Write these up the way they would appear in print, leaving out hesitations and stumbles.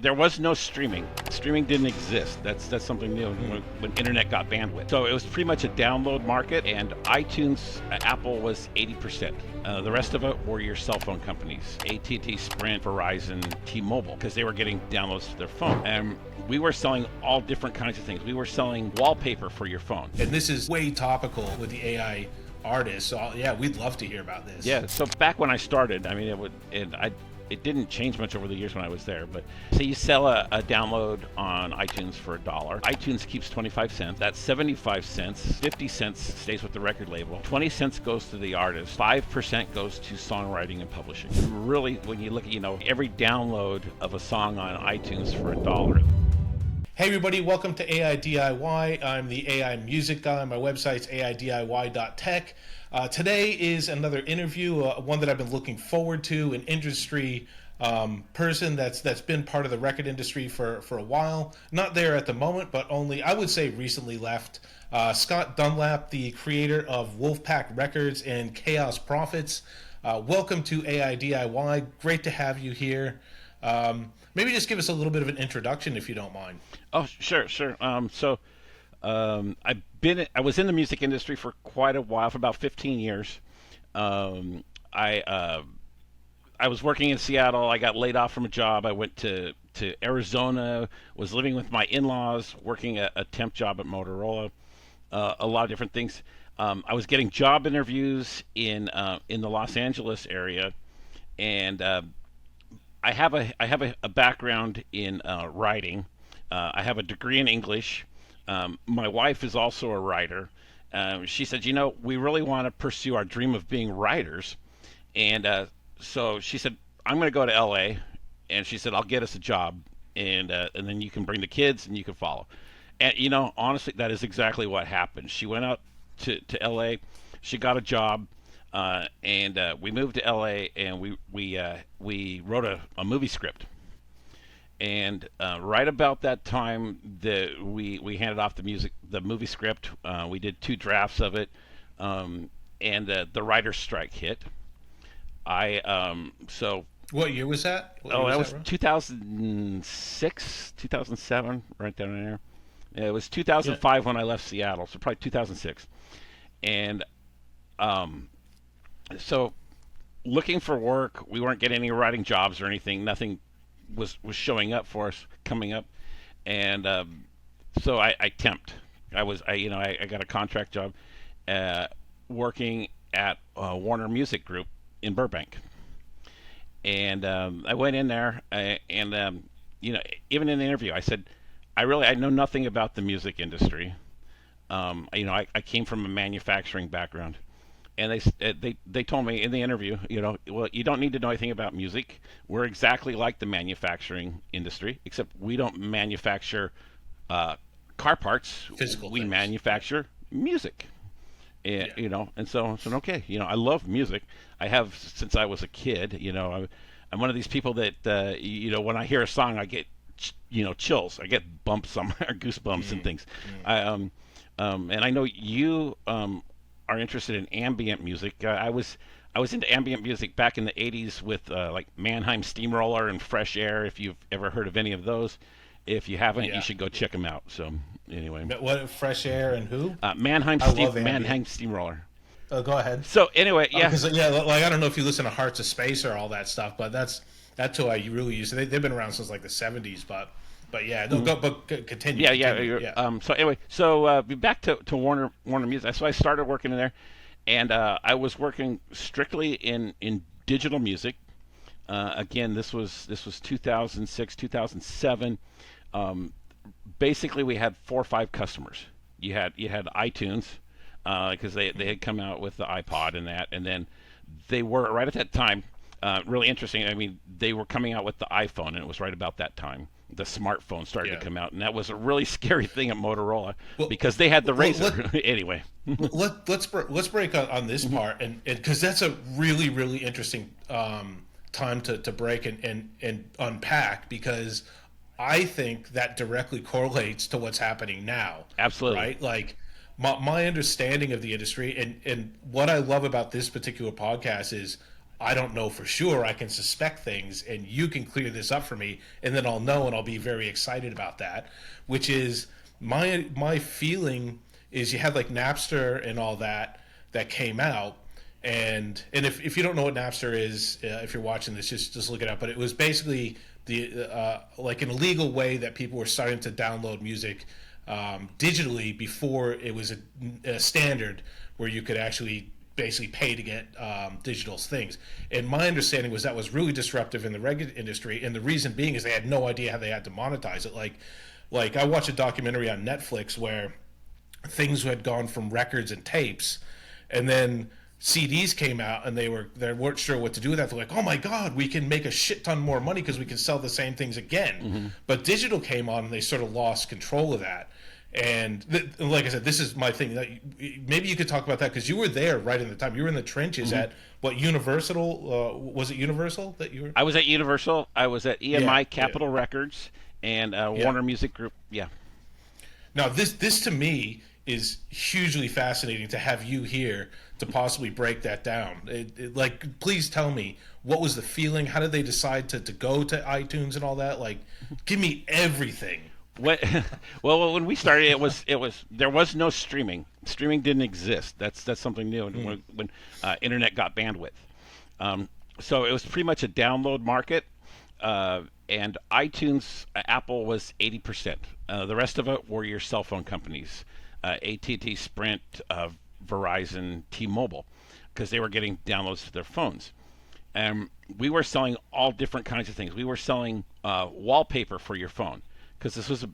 there was no streaming. Streaming didn't exist. That's something new when internet got bandwidth. So it was pretty much a download market, and iTunes, Apple was 80%. The rest of it were your cell phone companies, AT&T, Sprint, Verizon, T-Mobile, because they were getting downloads to their phone. And we were selling all different kinds of things. We were selling wallpaper for your phone. And this is way topical with the AI artists. So yeah, we'd love to hear about this. Yeah. So back when I started, I mean, it didn't change much over the years when I was there, but say you sell a download on iTunes for $1. iTunes keeps 25 cents. That's 75 cents. 50 cents stays with the record label. 20 cents goes to the artist. 5% goes to songwriting and publishing. Really, when you look at, every download of a song on iTunes for $1. Hey everybody, welcome to AiDIY. I'm the AI music guy. My website's aidiy.tech. Today is another interview, one that I've been looking forward to, an industry person that's been part of the record industry for a while. Not there at the moment, but only, I would say, recently left. Scott Dunlap, the creator of Wolfpack Records and Chaos Profits. Welcome to AiDIY. Great to have you here. Maybe just give us a little bit of an introduction, if you don't mind. Oh, sure. I was in the music industry for quite a while, for about 15 years. I was working in Seattle. I got laid off from a job. I went to Arizona, was living with my in-laws, working a temp job at Motorola, a lot of different things. I was getting job interviews in the Los Angeles area, and I have a background in writing. I have a degree in English. My wife is also a writer. She said, we really want to pursue our dream of being writers. And so she said, I'm going to go to LA. And she said, I'll get us a job. And then you can bring the kids and you can follow. And, honestly, that is exactly what happened. She went out to LA. She got a job. And we moved to LA, and we wrote a movie script. And right about that time, we handed off the movie script. We did 2 drafts of it, and the writer's strike hit. So. What year was that? That was 2006, 2007, right down there. It was 2005 when I left Seattle, so probably 2006, and so looking for work, we weren't getting any writing jobs or anything. Nothing was showing up for us coming up, and so I temped. I got a contract job working at Warner Music Group in Burbank, and I went in there and even in the interview I said I know nothing about the music industry. I came from a manufacturing background. And they told me in the interview, well, you don't need to know anything about music. We're exactly like the manufacturing industry, except we don't manufacture car parts. Physical we things. Manufacture music. And, and so I said, okay, I love music. I have since I was a kid. I'm one of these people that, when I hear a song, I get, chills. I get bumps on my goosebumps and things. And I know you are interested in ambient music. I was into ambient music back in the 80s with like Mannheim Steamroller and Fresh Air, if you've ever heard of any of those. If you haven't, you should go check them out. So anyway. What, Fresh Air and who? Mannheim Steamroller. Oh, go ahead. So anyway, yeah. Like I don't know if you listen to Hearts of Space or all that stuff, but that's who I really use. They've been around since like the 70s, but yeah, continue. Yeah. So anyway, back to Warner Music. So I started working in there, and I was working strictly in digital music. Again, this was 2006, 2007. Basically, we had 4 or 5 customers. You had iTunes because they had come out with the iPod and then they were right at that time. Really interesting. I mean, they were coming out with the iPhone, and it was right about that time. The smartphone started to come out, and that was a really scary thing at Motorola because they had the Razor. Anyway, let's break on this part, and because that's a really, really interesting time to break and unpack, because I think that directly correlates to what's happening now. Absolutely. Right? Like my understanding of the industry and what I love about this particular podcast is I don't know for sure. I can suspect things, and you can clear this up for me, and then I'll know, and I'll be very excited about that. Which is my feeling is you had like Napster and all that came out, and if you don't know what Napster is, if you're watching this, just look it up. But it was basically the like an illegal way that people were starting to download music digitally before it was a standard where you could actually basically pay to get digital things. And my understanding was that was really disruptive in the record industry. And the reason being is they had no idea how they had to monetize it. Like I watched a documentary on Netflix where things had gone from records and tapes, and then CDs came out, and they weren't sure what to do with that. They're like, oh my God, we can make a shit ton more money because we can sell the same things again. Mm-hmm. But digital came on, and they sort of lost control of that. And like I said, this is my thing. Maybe you could talk about that because you were there right in the time. You were in the trenches at what Universal? Was it Universal that you were? I was at Universal. I was at EMI Capitol Records and Warner Music Group. Yeah. Now this to me is hugely fascinating to have you here to possibly break that down. Like, please tell me, what was the feeling? How did they decide to go to iTunes and all that? Like, give me everything. Well, when we started, it was there was no streaming. Streaming didn't exist. That's something new. When internet got bandwidth, so it was pretty much a download market. And iTunes, Apple was 80%. The rest of it were your cell phone companies, AT&T, Sprint, Verizon, T-Mobile, because they were getting downloads to their phones. And we were selling all different kinds of things. We were selling wallpaper for your phone. Because this was a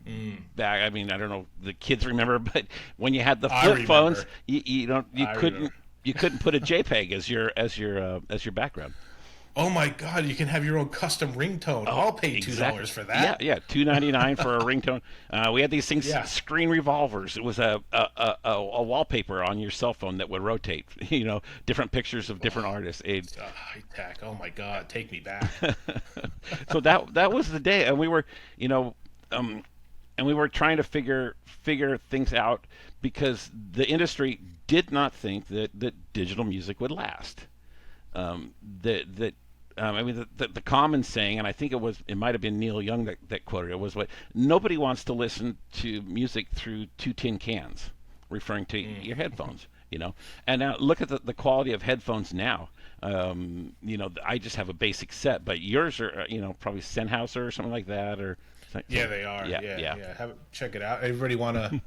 bag. I mean, I don't know the kids remember, but when you had the flip phones, you couldn't put a JPEG as your background. Oh my God! You can have your own custom ringtone. I'll pay $2 for that. Yeah, $2.99 for a ringtone. We had these things, screen revolvers. It was a wallpaper on your cell phone that would rotate. Different pictures of different artists. High tech. Oh my God! Take me back. So that was the day, and we were, and we were trying to figure things out because the industry did not think that digital music would last. The common saying, and I think it might have been Neil Young that quoted it, was nobody wants to listen to music through 2 tin cans, referring to your headphones. And now look at the quality of headphones now. I just have a basic set, but yours are probably Sennheiser or something like that, or. Yeah, they are. Yeah. Check it out. Everybody want to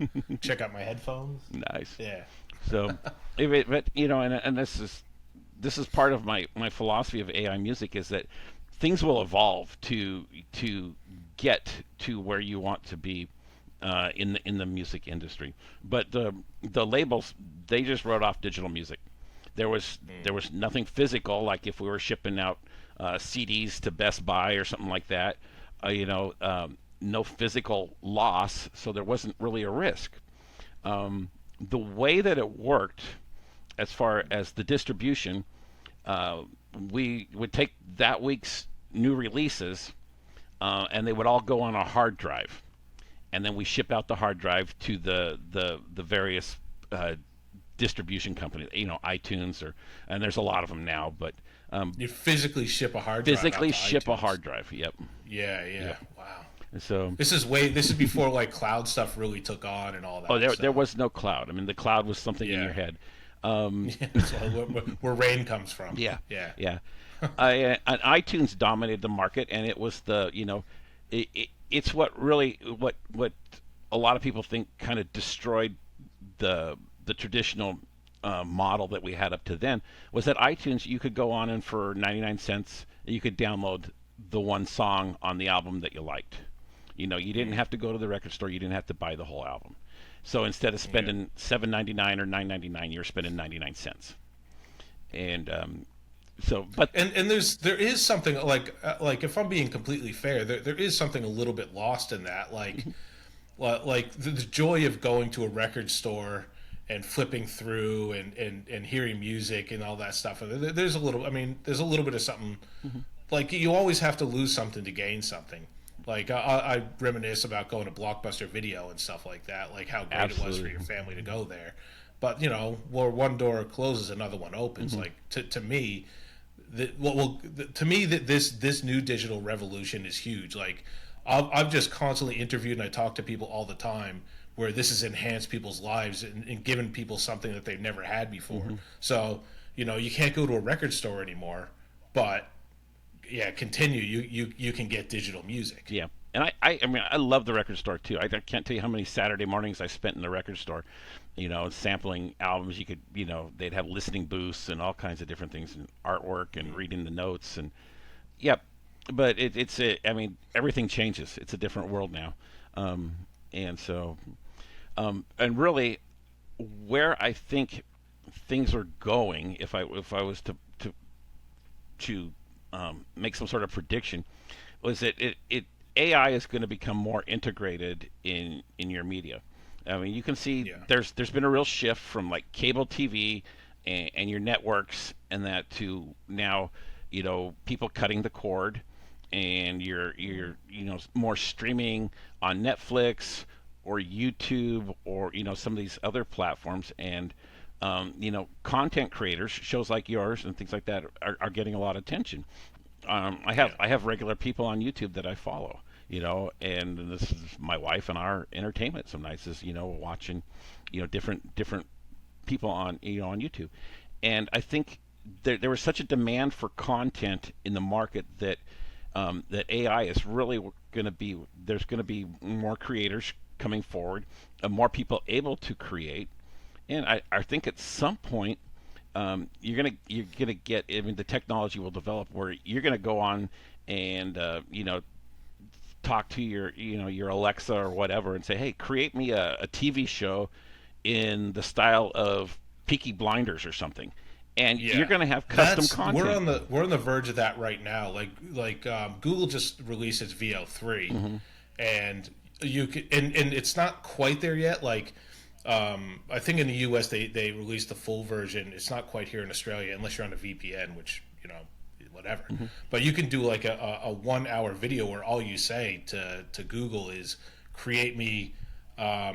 check out my headphones? Nice. Yeah. So, and this is part of my philosophy of AI music is that things will evolve to get to where you want to be in the music industry. But the labels, they just wrote off digital music. There was nothing physical, like if we were shipping out CDs to Best Buy or something like that. No physical loss, so there wasn't really a risk. The way that it worked, as far as the distribution, we would take that week's new releases, and they would all go on a hard drive, and then we ship out the hard drive to the various distribution companies, iTunes, and there's a lot of them now, but. You physically ship a hard drive. Physically ship iTunes. A hard drive. Yep. Yeah. Wow. So this is before like cloud stuff really took on and all that. Oh, there was no cloud. I mean, the cloud was something in your head. Where rain comes from. Yeah. And iTunes dominated the market, and it was it's what a lot of people think kind of destroyed the traditional model that we had up to then, was that iTunes, you could go on and for 99 cents you could download the one song on the album that you liked. You didn't have to go to the record store, you didn't have to buy the whole album. So instead of spending $7.99 or $9.99, you're spending 99 cents. And there is something like if I'm being completely fair, there is something a little bit lost in that, like the joy of going to a record store and flipping through and hearing music and all that stuff. There's a little bit of something. Mm-hmm. Like you always have to lose something to gain something. Like I reminisce about going to Blockbuster Video and stuff like that, like how great it was for your family to go there. But where one door closes, another one opens. Mm-hmm. Like to me, to me, that this new digital revolution is huge. Like, I've just constantly interviewed and I talk to people all the time where this has enhanced people's lives and given people something that they've never had before. Mm-hmm. So, you can't go to a record store anymore, but yeah, continue. You can get digital music. Yeah. And I mean, I love the record store too. I can't tell you how many Saturday mornings I spent in the record store, sampling albums. You could, they'd have listening booths and all kinds of different things and artwork and reading the notes and, yep. But I mean, everything changes. It's a different world now. And so, and really, where I think things are going, if I was to make some sort of prediction, was that AI is going to become more integrated in your media. I mean, you can see Yeah. there's been a real shift from like cable TV and your networks and that to now, people cutting the cord and you're more streaming on Netflix or YouTube or some of these other platforms and content creators, shows like yours and things like that are getting a lot of attention. Yeah. I have regular people on YouTube that I follow, and this is my wife and our entertainment. Some nights is watching, different people on YouTube, and I think there was such a demand for content in the market that AI is really going to be there's going to be more creators coming forward, more people able to create, and I think at some point you're gonna get. I mean, the technology will develop where you're gonna go on and talk to your Alexa or whatever and say, hey, create me a TV show in the style of Peaky Blinders or something, and you're Yeah, gonna have custom that's content. we're on the verge of that right now. Like Google just released its VO3, Mm-hmm. and and it's not quite there yet. Like I think in the US they released the full version. It's not quite here in Australia unless you're on a VPN, which whatever. Mm-hmm. But you can do like a 1 hour video where all you say to Google is create me a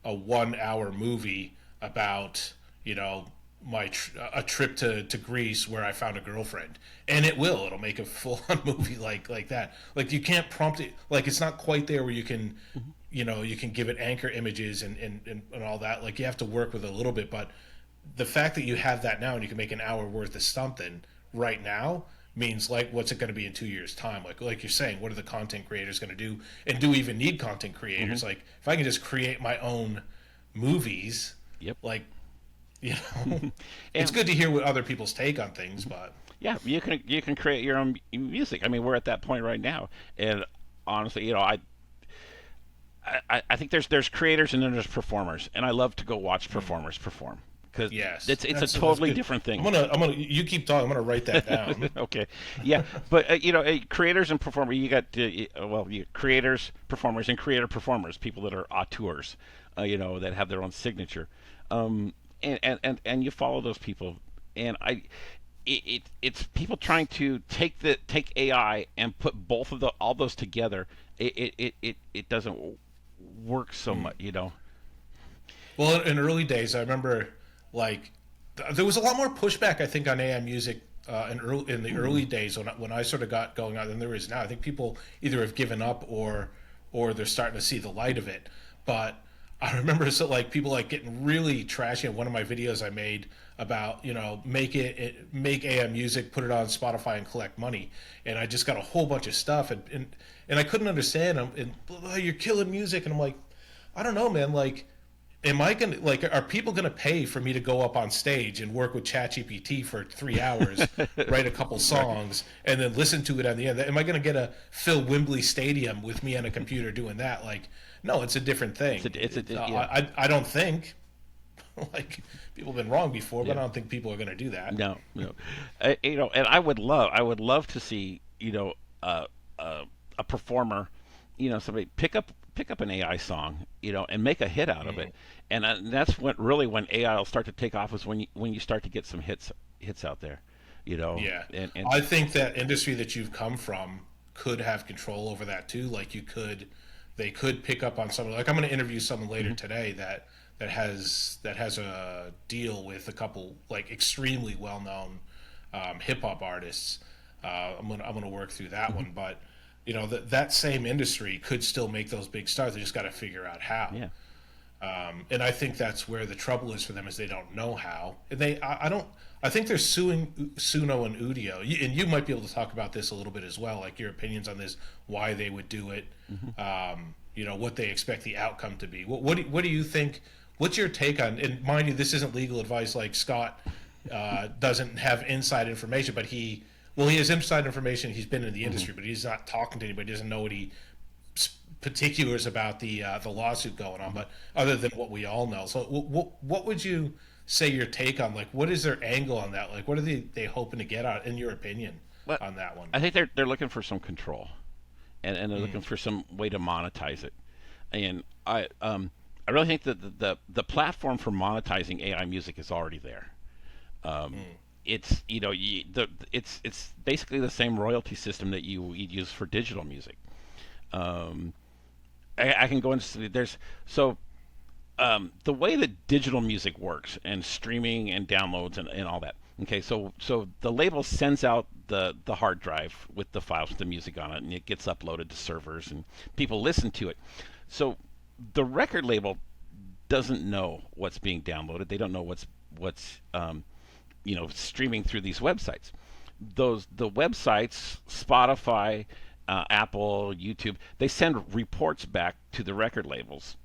1 hour movie about a trip to Greece where I found a girlfriend, and it'll make a full on movie like that. Like you can't prompt it, like it's not quite there where you can you can give it anchor images and all that. Like you have to work with it a little bit, but the fact that you have that now and you can make an hour worth of something right now means, like, what's it going to be in 2 years time? Like you're saying, what are the content creators going to do, and do we even need content creators? Mm-hmm. Like if I can just create my own movies, Yep. like it's And good to hear what other people's take on things, but yeah, you can create your own music. I mean, we're at that point right now, and honestly, I think there's creators and then there's performers, and I love to go watch performers perform because yes, it's a that's totally good. different thing. I'm gonna you keep talking. I'm gonna write that down. Okay, yeah, but creators and performers, you got creators, performers, and creator performers, people that are auteurs, that have their own signature, and you follow those people, and it's people trying to take AI and put both of all those together. It doesn't work so much. Well, in early days, I remember like there was a lot more pushback, I think, on AI music in the early days when I sort of got going on than there is now. I think people either have given up or they're starting to see the light of it. But I remember like people like getting really trashy on one of my videos I made about make AI music, put it on Spotify, and collect money. And I just got a whole bunch of stuff, and I couldn't understand them. And "Oh, you're killing music," and I'm like, I don't know, man. Like, am I gonna are people gonna pay for me to go up on stage and work with ChatGPT for 3 hours, write a couple songs, and then listen to it at the end? Am I gonna get a fill Wembley Stadium with me on a computer doing that? Like, no, it's a different thing. Yeah. I don't think like people have been wrong before, but Yeah. I don't think people are gonna do that. No, no. And I would love to see, uh, uh, a performer, somebody pick up an AI song, and make a hit out of it. And that's when AI will start to take off, is when you start to get some hits out there, Yeah, and I think that industry that you've come from could have control over that too. Like they could pick up on someone. Like I'm going to interview someone later today that has a deal with a couple like extremely well known hip hop artists. I'm gonna work through that Hmm. one, but that same industry could still make those big stars. They just got to figure out how. Yeah. And I think that's where the trouble is for them is they don't know how. And I don't. I think they're suing Suno and Udio, and you might be able to talk about this a little bit as well, like your opinions on this, why they would do it, Hmm. what they expect the outcome to be. What do you think? What's your take on? And mind you, this isn't legal advice. Like Scott doesn't have inside information, but he has inside information. He's been in the Hmm. industry, but he's not talking to anybody. He doesn't know what he particulars about the lawsuit going on, but other than what we all know. So what would you say your take on, like, what is their angle on that? Like, what are they hoping to get out, in your opinion, But on that one? I think they're looking for some control, and they're looking Mm, for some way to monetize it. And I really think that the platform for monetizing AI music is already there. Um, mm, it's it's basically the same royalty system that you'd use for digital music. Um, I can go into there's so the way that digital music works and streaming and downloads and all that. Okay, so the label sends out the hard drive with the files with the music on it, and it gets uploaded to servers, and people listen to it. So the record label doesn't know what's being downloaded. They don't know what's streaming through these websites. The websites, Spotify, Apple, YouTube, they send reports back to the record labels,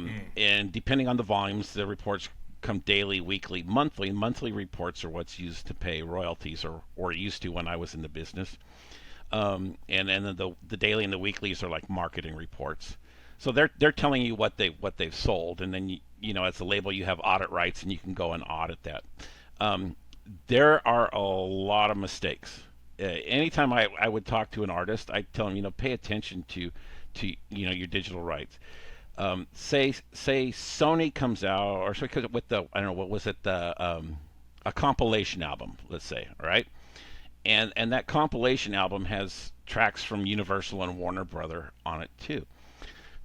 mm. and depending on the volumes, the reports come daily, weekly, monthly. Monthly reports are what's used to pay royalties, or used to when I was in the business. And then the daily and the weeklies are like marketing reports. So they're telling you what they've sold, and then as a label you have audit rights and you can go and audit that. Um, there are a lot of mistakes. Anytime I would talk to an artist, I tell them, pay attention to your digital rights. Say Sony comes out, or so because with the, I don't know, what was it, the a compilation album, let's say, all right, and that compilation album has tracks from Universal and Warner Brother on it too.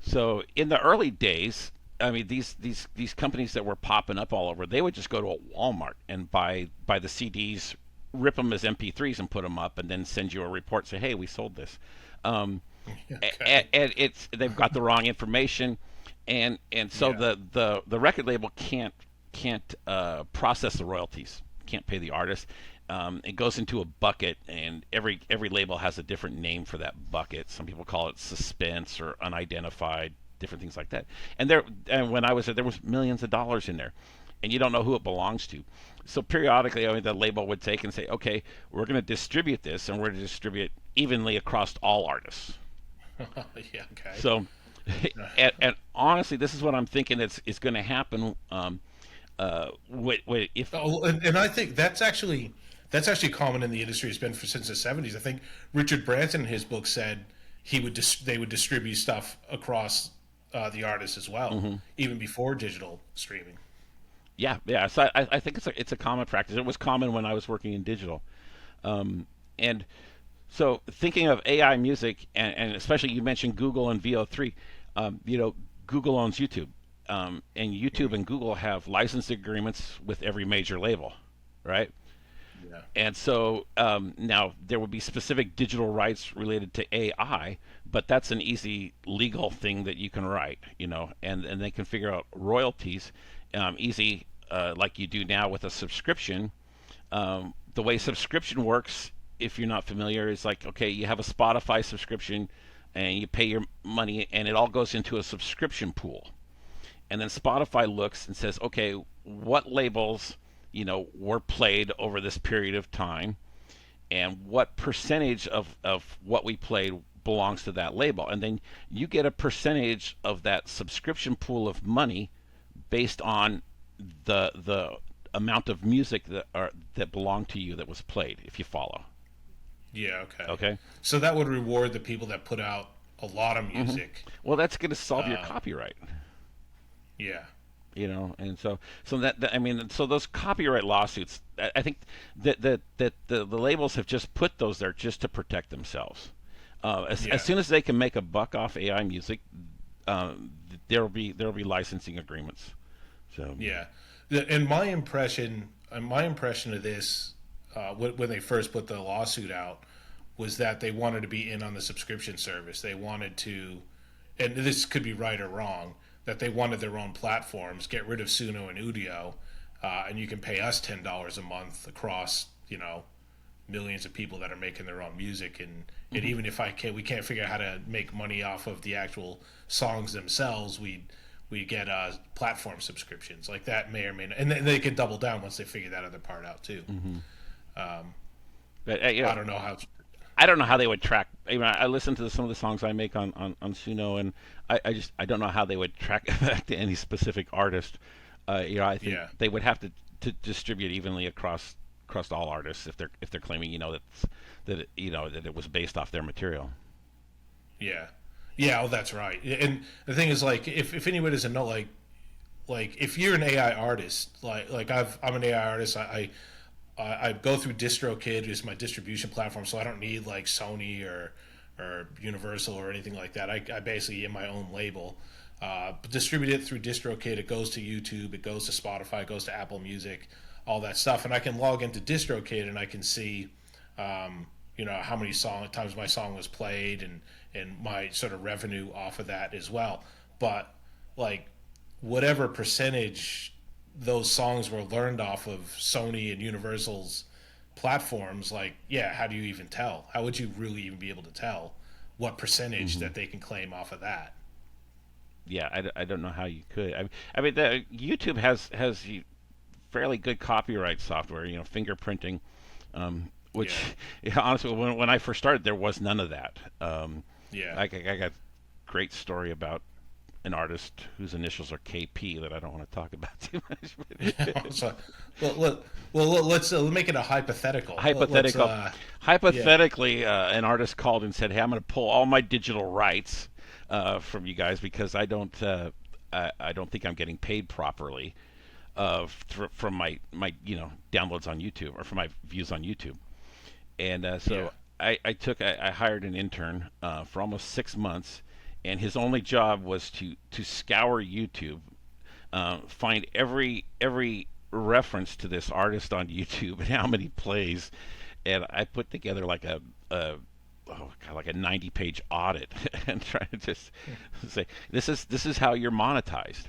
So in the early days, I mean, these companies that were popping up all over, they would just go to a Walmart and buy the CDs, rip them as MP3s and put them up, and then send you a report, say, hey, we sold this. Um, Okay. and they've got the wrong information, and so Yeah. the record label can't process the royalties, can't pay the artist. It goes into a bucket, and every label has a different name for that bucket. Some people call it suspense or unidentified, different things like that. And when I was there was millions of dollars in there, and you don't know who it belongs to. So periodically, I mean, the label would take and say, okay, we're going to distribute this, and we're going to distribute it evenly across all artists. Yeah. Okay. So, and honestly, this is what I'm thinking is going to happen. If Oh, and I think that's actually common in the industry. It's been for since the '70s. I think Richard Branson in his book said they would distribute stuff across the artists as well, Mhm. even before digital streaming. Yeah, yeah. So I think it's a common practice. It was common when I was working in digital, and so thinking of AI music, and especially you mentioned Google and VO3. Google owns YouTube, and YouTube Mm, and Google have license agreements with every major label, right? yeah. And so now there would be specific digital rights related to AI, but that's an easy legal thing that you can write, and they can figure out royalties easy, like you do now with a subscription. The way subscription works, if you're not familiar, is like, okay, you have a Spotify subscription and you pay your money, and it all goes into a subscription pool. And then Spotify looks and says, okay, what labels were played over this period of time, and what percentage of what we played belongs to that label. And then you get a percentage of that subscription pool of money based on the amount of music that belonged to you that was played, if you follow. Yeah. Okay. Okay. So that would reward the people that put out a lot of Hmm. music. Well, that's going to solve your Uh, copyright. yeah. And so that I mean, so those copyright lawsuits, I think that the labels have just put those there just to protect themselves. As Yeah. soon as they can make a buck off AI music, there'll be licensing agreements. So Yeah. And my impression of this, when they first put the lawsuit out, was that they wanted to be in on the subscription service. They wanted to, and this could be right or wrong, that they wanted their own platforms, get rid of Suno and Udio, and you can pay us $10 a month across, millions of people that are making their own music, and even if we can't figure out how to make money off of the actual songs themselves, we get platform subscriptions like that may or may not, and then they can double down once they figure that other part out too. But I don't know how. I don't know how they would track. I listen to some of the songs I make on Suno, and I don't know how they would track back to any specific artist. I think they would have to distribute evenly across all artists if they're claiming that it was based off their material. Yeah, yeah, oh, that's right. And the thing is, like, if anybody doesn't know, like if you're an AI artist, like I'm an AI artist, I go through DistroKid is my distribution platform, so I don't need like Sony or Universal or anything like that. I basically am my own label. Distribute it through DistroKid. It goes to YouTube. It goes to Spotify. It goes to Apple Music, all that stuff. And I can log into DistroKid and I can see, how many times my song was played and my sort of revenue off of that as well. But like whatever percentage those songs were learned off of Sony and Universal's platforms, like, how do you even tell? How would you really even be able to tell what percentage that they can claim off of that? Yeah, I don't know how you could. I mean, YouTube has fairly good copyright software, fingerprinting, which honestly, when I first started, there was none of that. I got a great story about an artist whose initials are KP that I don't want to talk about too much. So, let's make it a hypothetical. Hypothetically, an artist called and said, "Hey, I'm going to pull all my digital rights from you guys because I don't think I'm getting paid properly from my downloads on YouTube or from my views on YouTube." And I hired an intern for almost 6 months, and his only job was to scour YouTube, find every reference to this artist on YouTube and how many plays, and I put together like a 90-page audit and try to just say this is how you're monetized.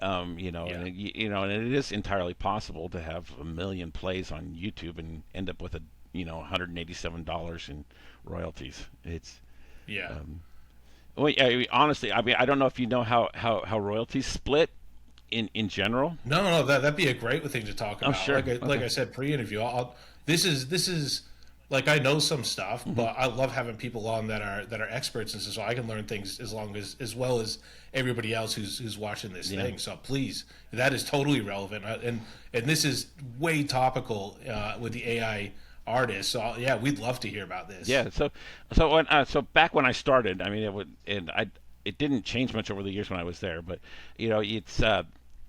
And it is entirely possible to have 1 million plays on YouTube and end up with $187 in royalties. It's honestly, I don't know if you know how royalties split in general. No, that'd be a great thing to talk about. Oh, sure. Like I said pre-interview, this is like I know some stuff, but I love having people on that are experts, and so I can learn things as well as everybody else who's watching this thing. So please, that is totally relevant, and this is way topical with the AI artists. So we'd love to hear about this. Yeah. So back when I started, I mean, it didn't change much over the years when I was there, but it's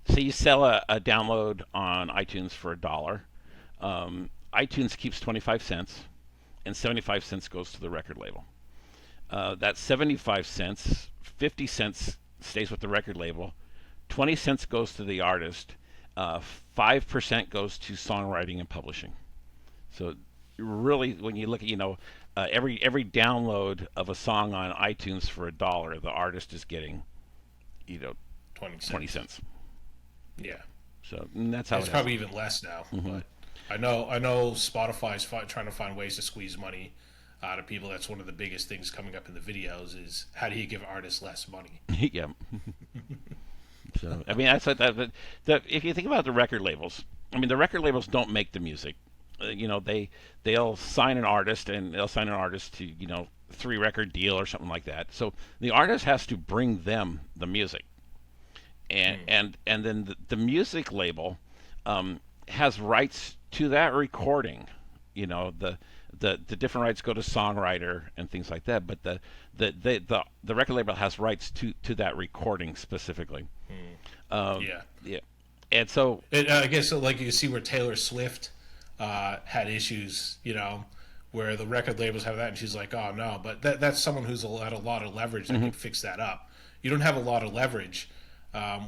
say you sell a download on iTunes for $1. iTunes keeps 25 cents, and 75 cents goes to the record label. That 75 cents, 50 cents stays with the record label, 20 cents goes to the artist, 5% goes to songwriting and publishing. So really, when you look at every download of a song on iTunes for $1, the artist is getting 20 cents. Yeah. So that's how it's probably even less now, but. I know Spotify's trying to find ways to squeeze money out of people. That's one of the biggest things coming up in the videos is how do you give artists less money? Yeah. So I mean, that's that. If you think about the record labels, I mean, the record labels don't make the music. They'll sign an artist and they'll sign an artist to 3-record deal or something like that. So the artist has to bring them the music, and then the music label has rights to that recording. The different rights go to songwriter and things like that, but the record label has rights to that recording specifically. And so I guess like you see where Taylor Swift had issues, where the record labels have that, and she's like, oh no, but that's someone who's had a lot of leverage that can fix that up. You don't have a lot of leverage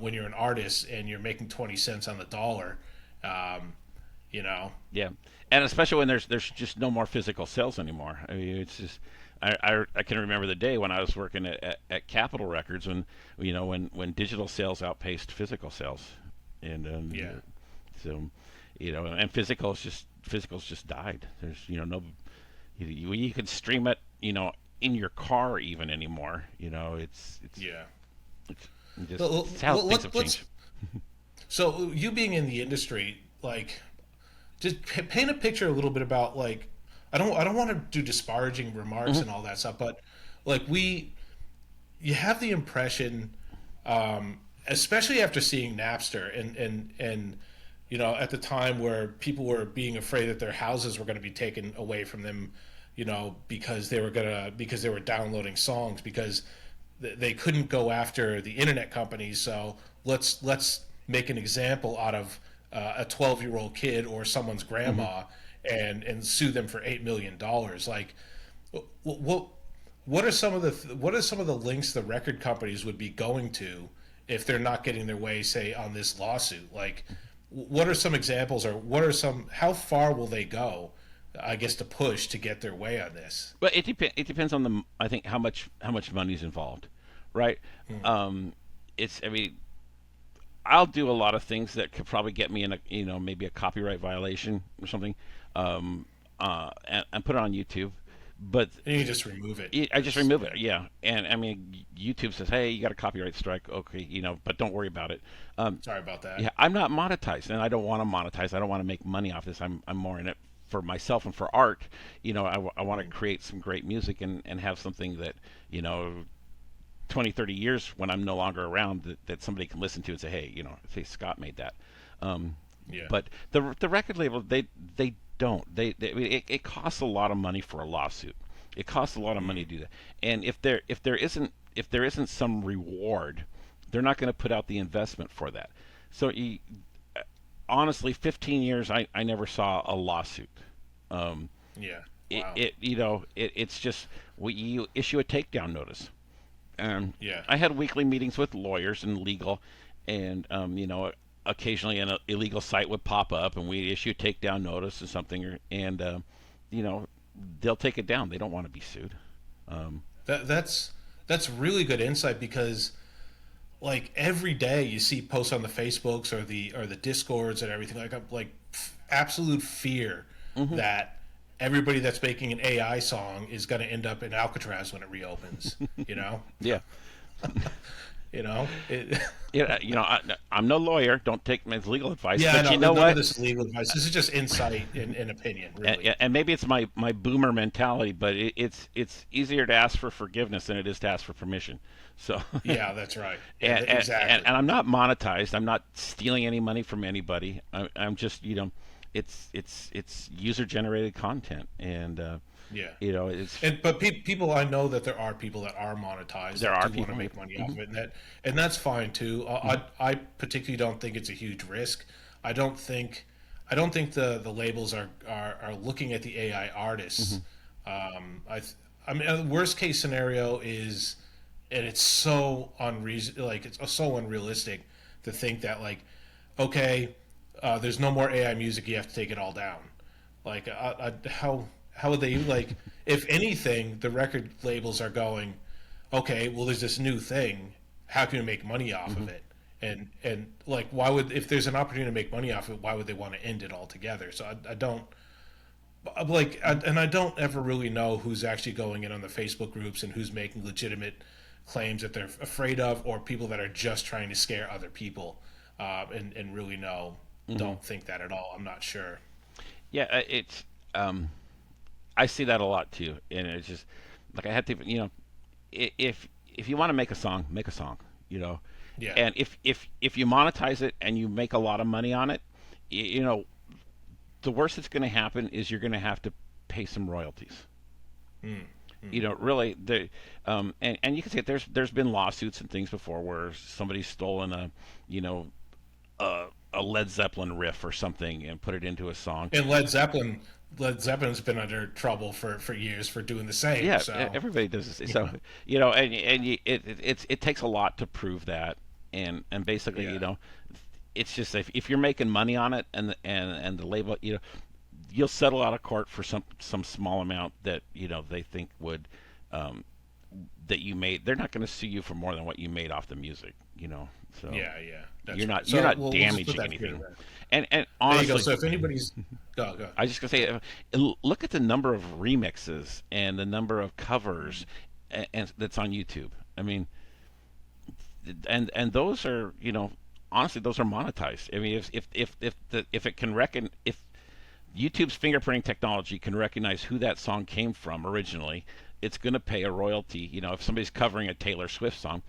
when you're an artist and you're making 20 cents on the dollar. You know. Yeah, and especially when there's just no more physical sales anymore. I mean, it's just I can remember the day when I was working at Capitol Records when when digital sales outpaced physical sales, and Yeah. so and physical's just died. There's no you can stream it in your car even anymore. Yeah. It's just So, it's how things have let's. changed. So you being in the industry, like, just paint a picture a little bit about like, I don't want to do disparaging remarks Hmm. and all that stuff, but like you have the impression, especially after seeing Napster and at the time where people were being afraid that their houses were going to be taken away from them, because they were downloading songs because they couldn't go after the internet companies. So let's make an example out of a 12-year-old kid or someone's Hmm. grandma and sue them for $8 million. Like, what what are some of the links the record companies would be going to if they're not getting their way, say, on this lawsuit? Like, what are some examples, or what are some how far will they go, I guess, to push to get their way on this? But it depends on I think how much money is involved, right? Hmm. Um, it's I mean I'll do a lot of things that could probably get me in a maybe a copyright violation or something, and put it on YouTube. But And you just remove it I just because remove yeah. it, yeah. And I mean, YouTube says, "Hey, you got a copyright strike." Okay, but don't worry about it. Sorry about that. Yeah, I'm not monetized, and I don't want to monetize. I don't want to make money off this. I'm more in it for myself and for art. I want to Hmm. create some great music and have something that you know 20, 30 years when I'm no longer around that somebody can listen to and say, hey, say Scott made that. Um, Yeah. but the record label they don't I mean, it costs a lot of money for a lawsuit. It costs a lot of money Hmm. to do that. And if there isn't some reward, they're not going to put out the investment for that. So honestly, 15 years I never saw a lawsuit. Um, Yeah. it, Wow. it you know it's just you issue a takedown notice. Yeah. I had weekly meetings with lawyers and legal, and occasionally an illegal site would pop up, and we issue a takedown notice or something, and you know, they'll take it down. They don't want to be sued. Um, That's really good insight because like every day you see posts on the Facebooks or the Discords and everything like absolute fear hmm. that everybody that's making an AI song is going to end up in Alcatraz when it reopens. You know, Yeah, it. yeah. I'm no lawyer. Don't take my legal advice, Yeah, I but you know. know None of what? this is legal advice. This is just insight and opinion, really. And maybe it's my boomer mentality, but it's easier to ask for forgiveness than it is to ask for permission. So. Yeah, that's right. Yeah, And exactly. I'm not monetized. I'm not stealing any money from anybody. I'm just it's user generated content, and Yeah. it's But people, I know that there are people that are monetized there that are do want to people. make money off Hmm. of it, and that's fine too. Hmm. I particularly don't think it's a huge risk. I don't think I don't think the labels are looking at the AI Hmm. artists. I mean, worst case scenario is, and it's so it's so unrealistic to think that like, okay, there's no more AI music, you have to take it all down. Like, how would they like? If anything, the record labels are going, okay, well, there's this new thing. How can we make money off Hmm. of it? And like, why would if there's an opportunity to make money off it, why would they want to end it altogether? So I don't and I don't ever really know who's actually going in on the Facebook groups and who's making legitimate claims that they're afraid of, or people that are just trying to scare other people, and really Hmm. don't think that at all. I'm not sure. Yeah, it's I see that a lot too, and it's just like I had to if you want to make a song, make a song, you know, Yeah. and if you monetize it and you make a lot of money on it, you know, the worst that's going to happen is you're going to have to pay some royalties. Mm. Really, and you can see it. There's been lawsuits and things before where somebody's stolen you know, a Led Zeppelin riff or something and put it into a song. And Led Zeppelin's been under trouble for years for doing the same. Yeah, So everybody does this. you So know, and it takes a lot to prove that, and basically, yeah, it's just if you're making money on it and the label, you'll settle out of court for some small amount that they think would um, that you made. They're not going to sue you for more than what you made off the music. So Yeah, yeah, that's you're right. not So we'll just put damaging that together anything. then. And There you go. honestly, So if anybody's, go. I was just gonna say, look at the number of remixes and the number of covers, and that's on YouTube. I mean, and those are honestly those are monetized. I mean, if it can reckon if YouTube's fingerprinting technology can recognize who that song came from originally, it's going to pay a royalty. If somebody's covering a Taylor Swift song,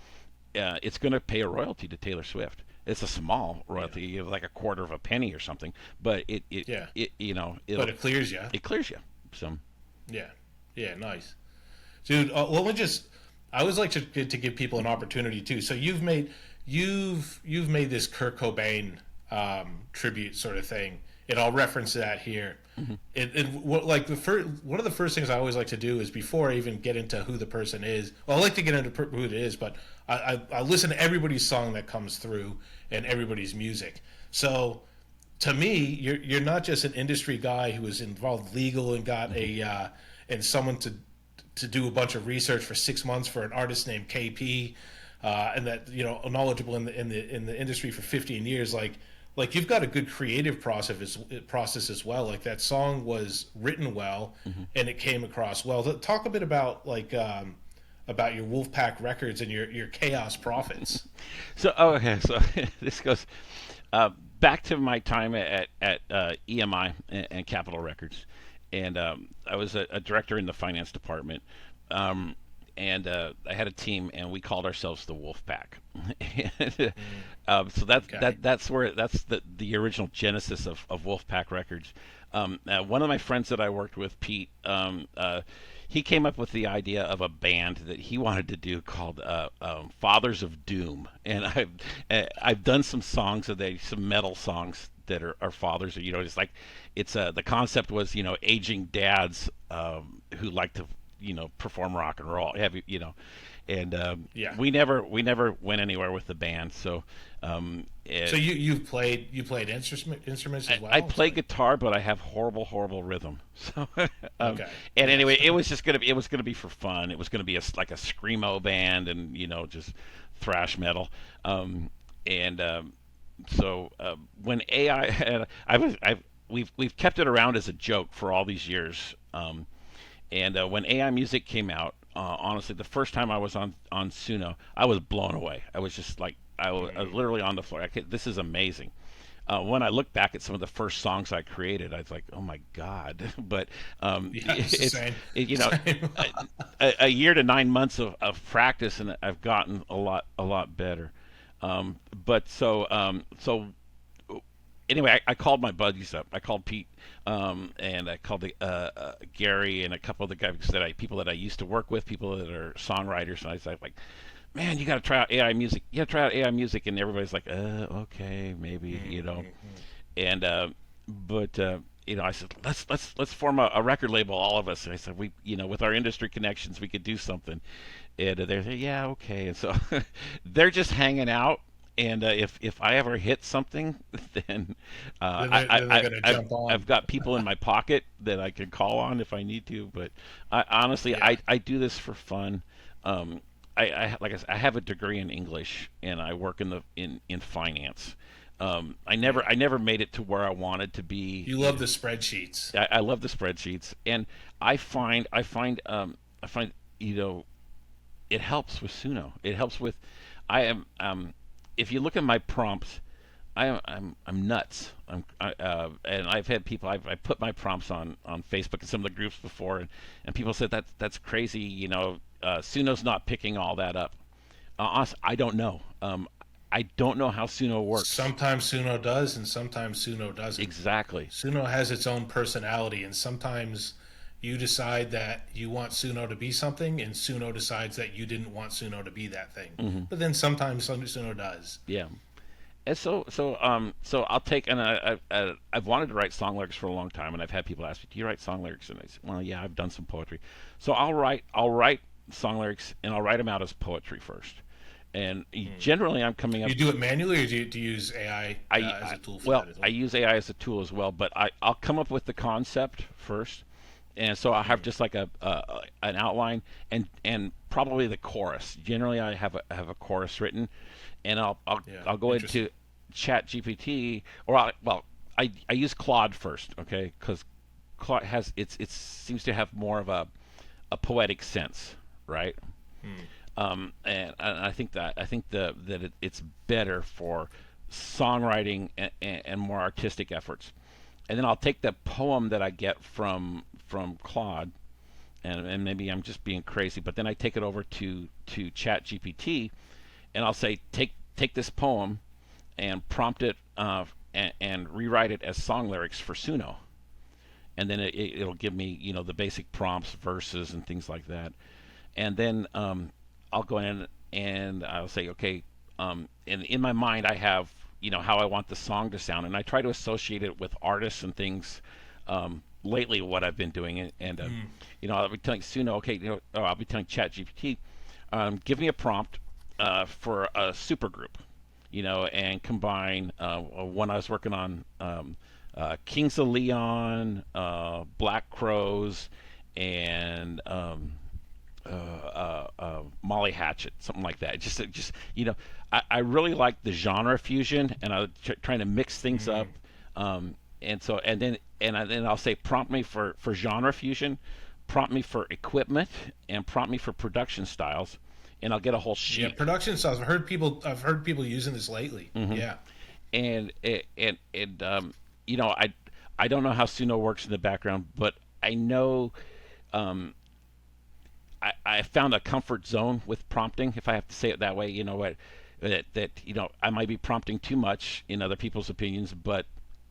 it's going to pay a royalty to Taylor Swift. It's a small Yeah, royalty, like a quarter of a penny or something, but yeah. it But it clears you. it clears you. So Yeah, yeah, nice, dude. Let me just. I always like to give people an opportunity too. So you've made this Kurt Cobain tribute sort of thing, and I'll reference that here. Like one of the first things I always like to do is before I even get into who the person is. Well, I like to get into who it is, but I listen to everybody's song that comes through and everybody's music. So to me, you're not just an industry guy who is involved legal and got a and someone to do a bunch of research for 6 months for an artist named KP, and that knowledgeable in the industry for 15 years. Like you've got a good creative process as well. Like that song was written well, and it came across well. Talk a bit about about your Wolfpack Records and your Chaos Profits. okay, so this goes back to my time at EMI and Capitol Records, and I was a director in the finance department, and I had a team, and we called ourselves the Wolfpack. And, so Okay. that's the original genesis of Wolfpack Records. One of my friends that I worked with, Pete, he came up with the idea of a band that he wanted to do called Fathers of Doom, and I've done some songs of some metal songs that are fathers. Just like it's the concept was aging dads who like to perform rock and roll, heavy, and Yeah. we never went anywhere with the band. So So you played instruments as I well. play guitar, but I have horrible rhythm. So, Okay. and Yeah. anyway, it was gonna be for fun. It was gonna be like a screamo band, and just thrash metal. And so when AI, and we've kept it around as a joke for all these years. And when AI music came out, honestly, the first time I was on Suno, I was blown away. I was just like, I was literally on the floor. This is amazing. When I look back at some of the first songs I created, I was like, "Oh my God!" But Yeah. It's the same. Same. a year to 9 months of practice, and I've gotten a lot better. But so anyway, I called my buddies up. I called Pete, and I called Gary and a couple of the guys people that I used to work with, people that are songwriters, and I was like, man, you got to try out AI music. You got to try out AI music, and everybody's like, okay, maybe, and but I said, let's form a record label, all of us. And I said, with our industry connections, we could do something. And they said, yeah, okay. And so they're just hanging out. And if I ever hit something, then Then they're gonna jump I've on. got people in my pocket that I can call on if I need to. But honestly, Yeah. I do this for fun. Like I said, I have a degree in English, and I work in finance. Yeah. I never made it to where I wanted to be. You love the spreadsheets. I love the spreadsheets, and I find it helps with Suno. It helps with I am if you look at my prompts, I'm nuts. And I've had people I put my prompts on Facebook and some of the groups before, and people said that's crazy. Suno's not picking all that up. Honestly, I don't know. I don't know how Suno works Sometimes Suno does, and sometimes Suno doesn't. exactly. Suno has its own personality, and sometimes you decide that you want Suno to be something, and Suno decides that you didn't want Suno to be that thing. Hmm. But then sometimes Suno does. Yeah. And so I'll take and I've wanted to write song lyrics for a long time, and I've had people ask me, "Do you write song lyrics?" And I said, "Well, yeah, I've done some poetry." So I'll write song lyrics, and I'll write them out as poetry first, And generally, I'm coming up. You do it manually, or do you use AI as a tool for that as I well? use AI as a tool as well, but I'll come up with the concept first, and so I have just like a an outline and probably the chorus. Generally, I have a chorus written, and Yeah, I'll go interesting. into Chat GPT, or I use Claude first, okay, because Claude has it seems to have more of a poetic sense, right? Hmm. And I think it's better for songwriting and more artistic efforts. And then I'll take the poem that I get from Claude, and maybe I'm just being crazy, but then I take it over to Chat GPT, and I'll say take this poem and prompt it and rewrite it as song lyrics for Suno, and then it'll give me the basic prompts, verses, and things like that. And then I'll go in and I'll say, okay, and in my mind I have how I want the song to sound, and I try to associate it with artists and things. Lately, what I've been doing, and I'll be telling Suno, okay, I'll be telling ChatGPT, give me a prompt for a supergroup, and combine when I was working on Kings of Leon, Black Crows, and Molly Hatchet, something like that. Just I really like the genre fusion, and I was trying to mix things up. And then I'll say prompt me for genre fusion, prompt me for equipment, and prompt me for production styles, and I'll get a whole Yeah, sheet. production styles. I've heard people using this lately. Yeah. And I don't know how Suno works in the background, but I know I found a comfort zone with prompting, if I have to say it that way. You know what? That I might be prompting too much in other people's opinions, but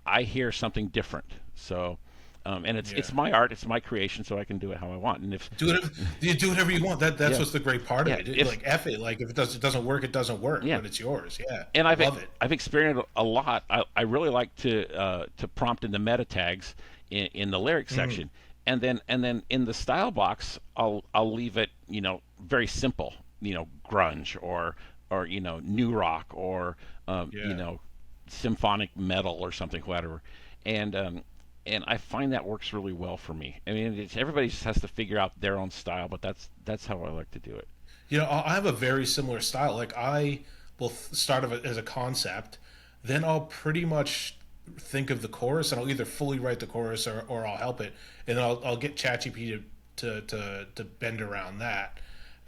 I hear something different. So, and it's Yeah. my art, it's my creation, so I can do it how I want. And if Do it. You do whatever you want. That's yeah, what's the great part of yeah, it. if Like F it. Like if it doesn't work, it doesn't work. yeah, But it's yours. Yeah. and Love it. I've experienced a lot. I really like to prompt in the meta tags in the lyric section, and then in the style box, I'll leave it very simple, grunge or new rock or Yeah. symphonic metal or something, whatever, and I find that works really well for me. I mean, everybody just has to figure out their own style, but that's how I like to do it. I have a very similar style. Like I will start of it as a concept, then I'll pretty much think of the chorus, and I'll either fully write the chorus or I'll help it, and then I'll get ChatGPT to bend around that,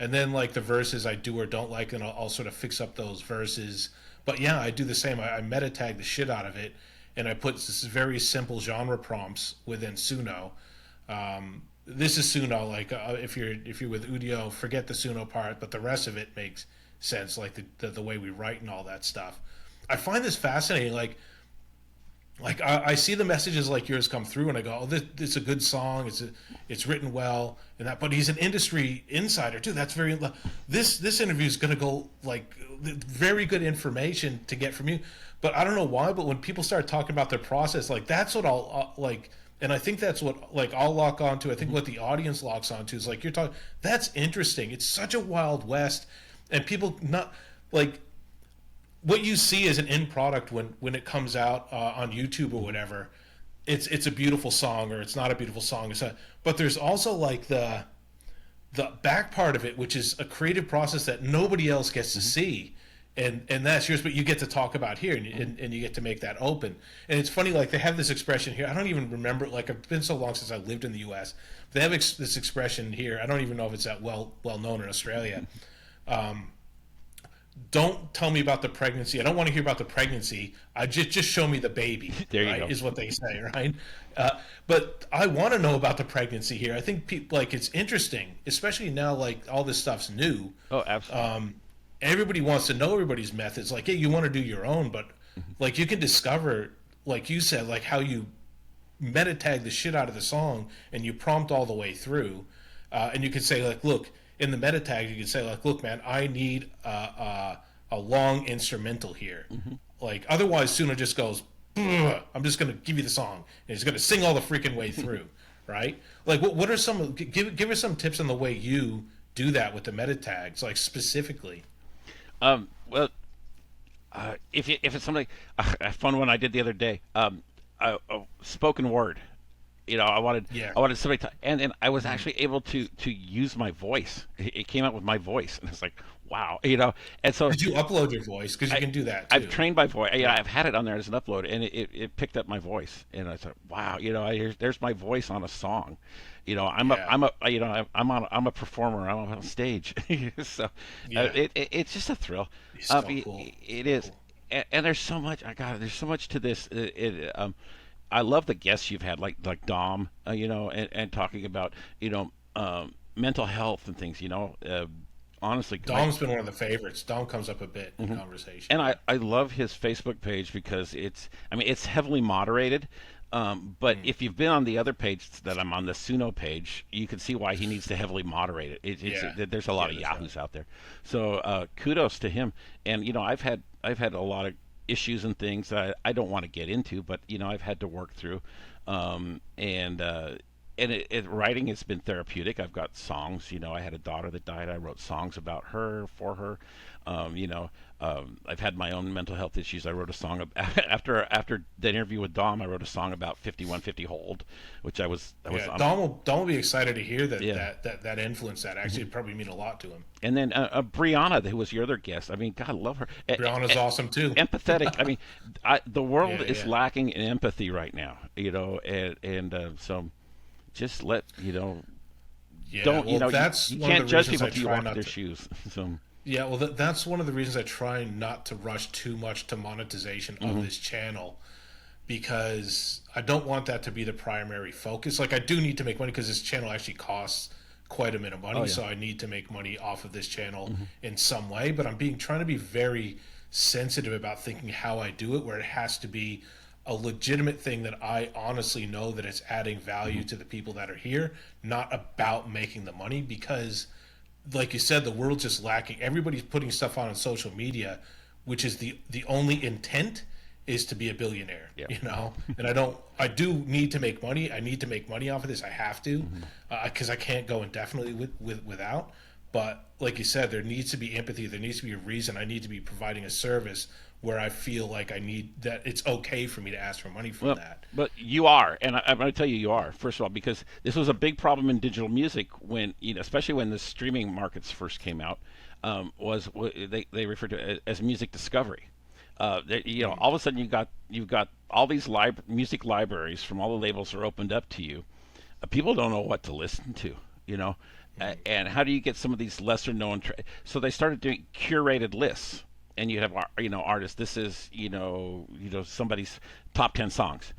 and then like the verses I do or don't like, and I'll sort of fix up those verses. But yeah, I do the same. I meta tag the shit out of it, and I put this very simple genre prompts within Suno. This is Suno. Like if you're with Udio, forget the Suno part, but the rest of it makes sense. Like the way we write and all that stuff. I find this fascinating. Like I see the messages like yours come through, and I go, "Oh, this a good song. It's written well." And that, but he's an industry insider too. That's very. This interview is going to go like very good information to get from you. But I don't know why. But when people start talking about their process, like that's what I'll like. And I think that's what like I'll lock onto. I think what the audience locks onto is like you're talking. That's interesting. It's such a wild west, and people not like what you see as an end product when it comes out on YouTube or whatever. It's a beautiful song or it's not a beautiful song. But there's also like the back part of it, which is a creative process that nobody else gets to see. And that's yours, but you get to talk about here, and you get to make that open. And it's funny, like they have this expression here. I don't even remember. Like it's been so long since I lived in the U.S. They have this expression here. I don't even know if it's that well known in Australia. Don't tell me about the pregnancy. I don't want to hear about the pregnancy. I just show me the baby. There you Right, go. is what they say, right? But I want to know about the pregnancy here. I think people like it's interesting, especially now. Like all this stuff's new. Oh, absolutely. Everybody wants to know everybody's methods. Like, yeah, you want to do your own, but like you can discover, like you said, like how you meta tag the shit out of the song and you prompt all the way through, and you can say like, look, in the meta tag, you can say like, look, man, I need a long instrumental here. Like otherwise, Suno just goes, I'm just gonna give you the song, and he's gonna sing all the freaking way through, right? Like, what are some give us some tips on the way you do that with the meta tags, like specifically? Well, if it's something, a fun one I did the other day, spoken word. Yeah. I wanted somebody to, and then I was actually able to use my voice. It came out with my voice, and it's like, wow, And so Did you upload your voice? Because you I can do that I've too. trained my voice. Yeah, Yeah. I've had it on there as an upload, and it picked up my voice, and I thought, wow, there's my voice on a song. Yeah. I'm a performer. I'm on stage, so Yeah. it's just a thrill. It's so cool. It So is, cool. and there's so much. I got there's so much to this. I love the guests you've had, like Dom, and talking about mental health and things. Honestly, like, Dom's been one of the favorites. Dom comes up a bit in conversation. and Yeah. I love his Facebook page because it's heavily moderated. But Mm. if you've been on the other page that I'm on, the Suno page, you can see why he needs to heavily moderate it. Yeah. There's a lot Yeah, of that's right. yahoos out there, so kudos to him. And I've had a lot of issues and things that I don't want to get into, but I've had to work through. And writing has been therapeutic. I've got songs. I had a daughter that died. I wrote songs about her, for her. I've had my own mental health issues. I wrote a song after the interview with Dom. I wrote a song about 5150 hold, which I was Yeah. Dom will be excited to hear yeah. that influence that actually it'd probably mean a lot to him. And then Brianna, who was your other guest. I mean, God, I love her. Brianna's awesome too. Empathetic. I mean, the world Yeah. is Yeah. lacking in empathy right now. And so just let Yeah. don't Well, you that's you one of can't the judge reasons people I until you try walk in not their to. shoes. So Yeah, well, that's one of the reasons I try not to rush too much to monetization of mhm. this channel because I don't want that to be the primary focus. Like, I do need to make money because this channel actually costs quite a bit of Oh money, yeah. so I need to make money off of this channel Hmm. in some way. But I'm being trying to be very sensitive about thinking how I do it, where it has to be a legitimate thing that I honestly know that it's adding value to the people that are here, not about making the money because like you said, the world's just lacking. Everybody's putting stuff on social media, which is the only intent is to be a billionaire, Yeah. And I do need to make money. I need to make money off of this. I have to, Hmm. because I can't go indefinitely without. But like you said, there needs to be empathy. There needs to be a reason. I need to be providing a service where I feel like I need that. It's okay for me to ask for money from Well, that. but you are, and I'm going to tell you, you are. First of all, because this was a big problem in digital music when, especially when the streaming markets first came out, they referred to it as music discovery. Mm. All of a sudden you've got all these music libraries from all the labels are opened up to you. People don't know what to listen to, you know, and how do you get some of these lesser known? So they started doing curated lists, and you have artists. This is somebody's top 10 songs,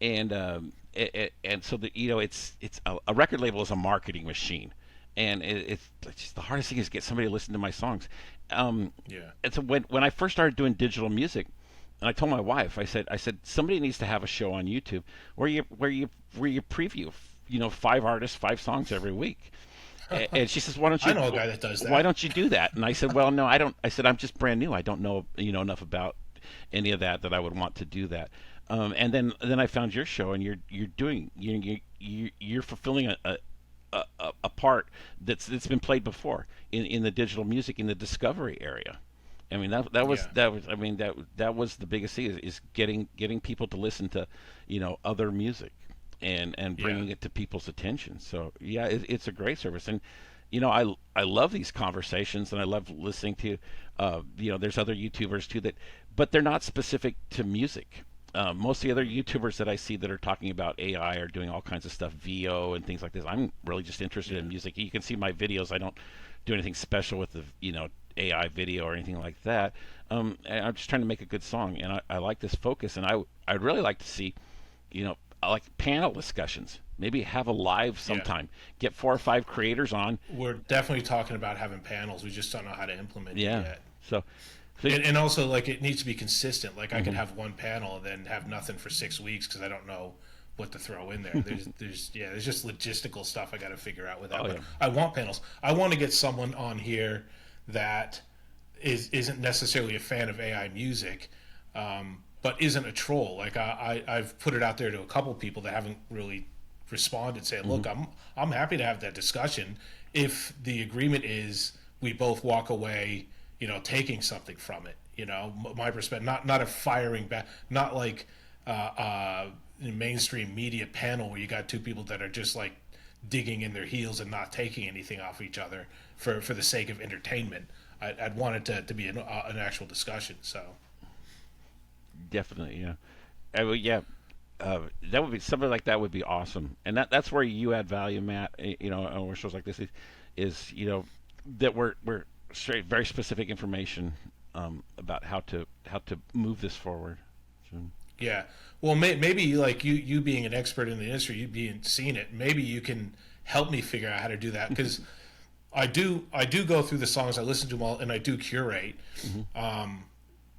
and so it's a record label is a marketing machine, and it's just the hardest thing is get somebody to listen to my songs. Yeah. And so when I first started doing digital music, and I told my wife, I said somebody needs to have a show on YouTube where you preview 5 artists, 5 songs every week. And she says, I know a guy that does why that. don't you do that? And I said, well, no, I don't. I said, I'm just brand new. I don't know enough about any of that I would want to do that. And then I found your show, and you're doing you're fulfilling a part that's been played before in the digital music in the discovery area. I mean Yeah. that was the biggest thing is getting people to listen to other music and Yeah. bringing it to people's attention. So yeah, it's a great service, and I love these conversations, and I love listening to there's other YouTubers too but they're not specific to music. Most of the other YouTubers that I see that are talking about AI are doing all kinds of stuff, VO and things like this. I'm really just interested Yeah. in music. You can see my videos. I don't do anything special with the AI video or anything like that. And I'm just trying to make a good song, and I like this focus, and I'd really like to see I like panel discussions. Maybe have a live Yeah. sometime. Get 4 or 5 creators on. We're definitely talking about having panels. We just don't know how to implement it Yeah. yet. So And also, like, it needs to be consistent. Like, I could mhm. have one panel and then have nothing for 6 weeks because I don't know what to throw in there. There's just logistical stuff I got to figure out with that. Oh But yeah. I want panels. I want to get someone on here that isn't necessarily a fan of AI music, but isn't a troll. Like, I've put it out there to a couple people that haven't really responded, saying, Hmm. "Look, I'm happy to have that discussion if the agreement is we both walk away, taking something from it. My perspective, not a firing back, not like mainstream media panel where you got two people that are just like digging in their heels and not taking anything off each other for the sake of entertainment. I'd want it to be an actual discussion. So Definitely, yeah. Yeah, that would be something like that would be awesome, and that's where you add value, Matt. On shows like this is that we're straight very specific information about how to move this forward. So, yeah, well, maybe like you being an expert in the industry, you being seen it, maybe you can help me figure out how to do that because I do go through the songs, I listen to them all, and I do curate.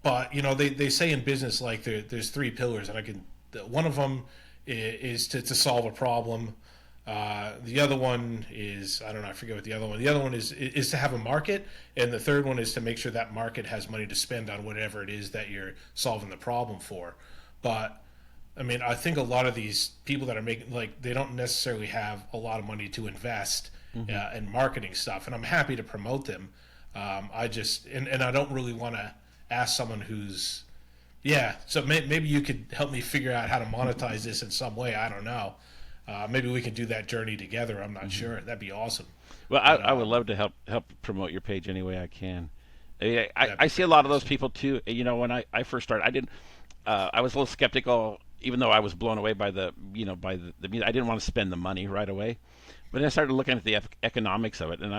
But they say in business like there's three pillars, and one of them is to solve a problem. The other one is I don't know, I forget what the other one. The other one is to have a market, and the third one is to make sure that market has money to spend on whatever it is that you're solving the problem for. But I mean, I think a lot of these people that are making they don't necessarily have a lot of money to invest in marketing stuff, and I'm happy to promote them. I just and I don't really want to ask someone who's so maybe you could help me figure out how to monetize this in some way. I don't know. Maybe we can do that journey together. I'm not sure. That'd be awesome. well, But I would love to help promote your page any way I can. I see a lot of those people too. When I first started, I didn't. I was a little skeptical, even though I was blown away by the music. I didn't want to spend the money right away, but then I started looking at the economics of it, and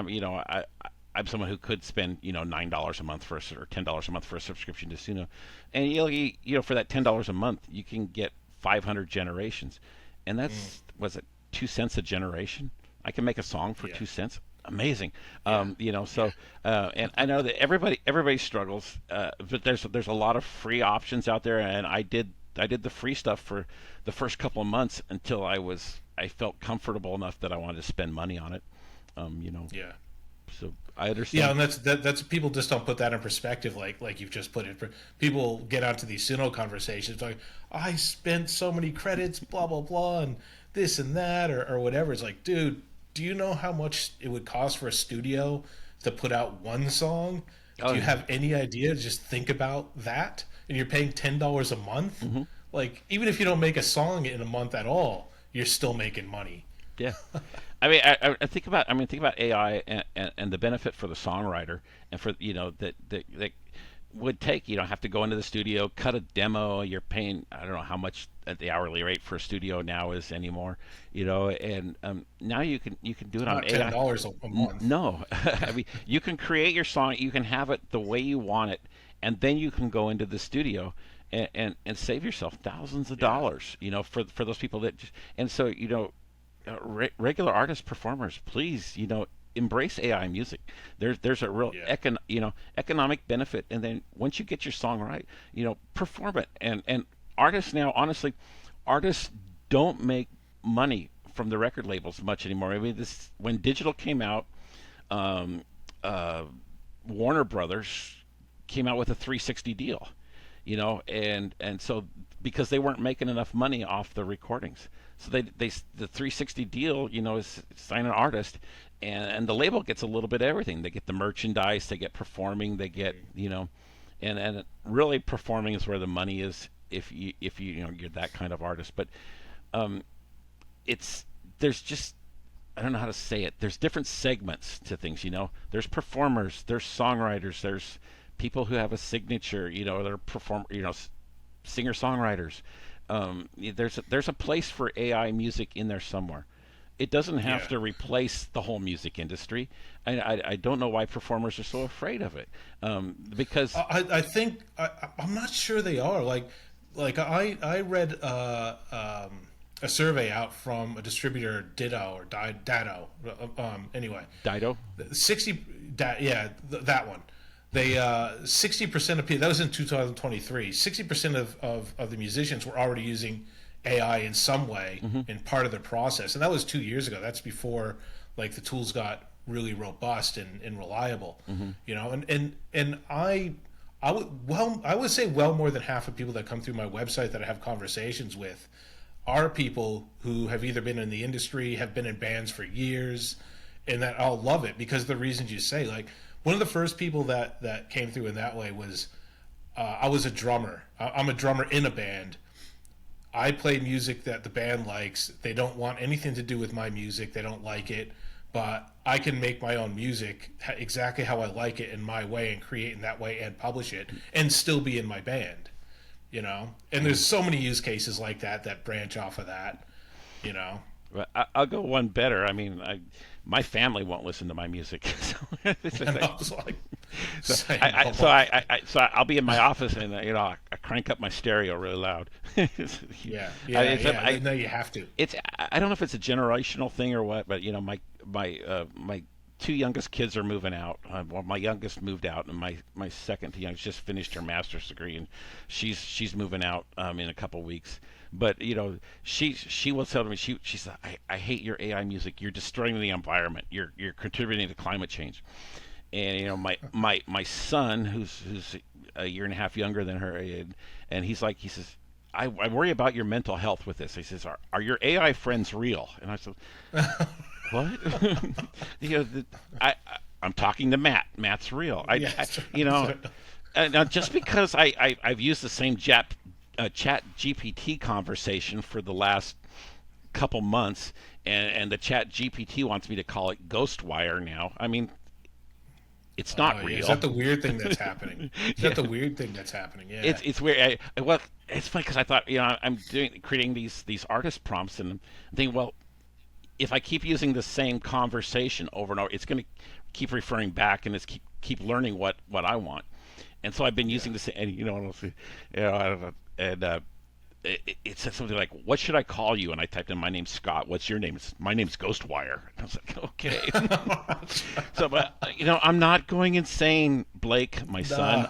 I'm someone who could spend $9 a month or $10 a month for a subscription to Suno, and for that $10 a month you can get 500 generations, and that's was it 2 cents a generation. I can make a song for yeah, 2 cents. Amazing. yeah, And I know that everybody struggles, but there's a lot of free options out there, and I did the free stuff for the first couple of months until I felt comfortable enough that I wanted to spend money on it. yeah. So I Yeah, understand. and that's people just don't put that in perspective, like you've just put it. People get onto these Suno conversations like, I spent so many credits, blah blah blah, and this and that, or whatever. It's like, dude, do you know how much it would cost for a studio to put out one song? Oh Do you yeah. have any idea? Just think about that, and you're paying $10 a month. Like, even if you don't make a song in a month at all, you're still making money. Yeah. I think about AI and the benefit for the songwriter, and for that would take have to go into the studio, cut a demo. You're paying, I don't know how much at the hourly rate for a studio now is anymore, and now you can do it It's on not ten AI. dollars a month. No, I mean you can create your song, you can have it the way you want it, and then you can go into the studio and save yourself thousands of Yeah, dollars. For those people that just, and so regular artist performers, please, embrace AI music. There's a real yeah, economic benefit, and then once you get your song right, perform it. And artists now, honestly, artists don't make money from the record labels much anymore. I mean, this when digital came out, um, uh, Warner Brothers came out with a 360 deal, and so because they weren't making enough money off the recordings, so they the 360 deal, is sign an artist, and the label gets a little bit of everything. They get the merchandise, they get performing, they get and really performing is where the money is if you're that kind of artist. But um, it's there's just I don't know how to say it. There's different segments to things. There's performers, there's songwriters, there's people who have a signature. They're singer songwriters. There's a place for AI music in there somewhere. It doesn't have yeah. to replace the whole music industry. I don't know why performers are so afraid of it. Because I think I'm not sure they are I read a survey out from a distributor Ditto or Datto anyway Dido. 60 that one they 60% of people, that was in 2023, 60% of the musicians were already using AI in some way in part of the process, and that was 2 years ago. That's before the tools got really robust and reliable. And I would say well more than half of people that come through my website that I have conversations with are people who have either been in the industry, have been in bands for years, and that all love it because of the reasons you say. one of the first people that came through in that way was I was a drummer. I'm a drummer in a band. I play music that the band likes. They don't want anything to do with my music. They don't like it, but I can make my own music exactly how I like it in my way and create in that way and publish it and still be in my band, you know? And there's so many use cases like that that branch off of that, you know? Well, I'll go one better. I mean, my family won't listen to my music, so it's just And I like, was like, so saying, I'll be in my office and I crank up my stereo really loud. yeah, no, you have to. I don't know if it's a generational thing or what, but my two youngest kids are moving out. Well, my youngest moved out, and my second to youngest just finished her master's degree, and she's moving out in a couple weeks. But she will tell me she said I hate your AI music. You're destroying the environment. You're contributing to climate change. And my son who's a year and a half younger than her, and he says I worry about your mental health with this. He says, are your AI friends real? And I said, what? I'm talking to Matt. Matt's real. Now just because I've used the same chat GPT conversation for the last couple months, and the chat GPT wants me to call it Ghostwire now. I mean, it's not real. Is that the weird thing that's happening? Is that the weird thing that's happening? Yeah. It's weird. Well, it's funny because I thought I'm creating these artist prompts, and I'm thinking, well, if I keep using the same conversation over and over, it's going to keep referring back, and it's keep learning what I want. And so I've been using this, and I don't know, and it said something like, "What should I call you?" And I typed in, "My name's Scott. What's your name?" My name's Ghostwire. And I was like, "Okay." So, but I'm not going insane, Blake, my son.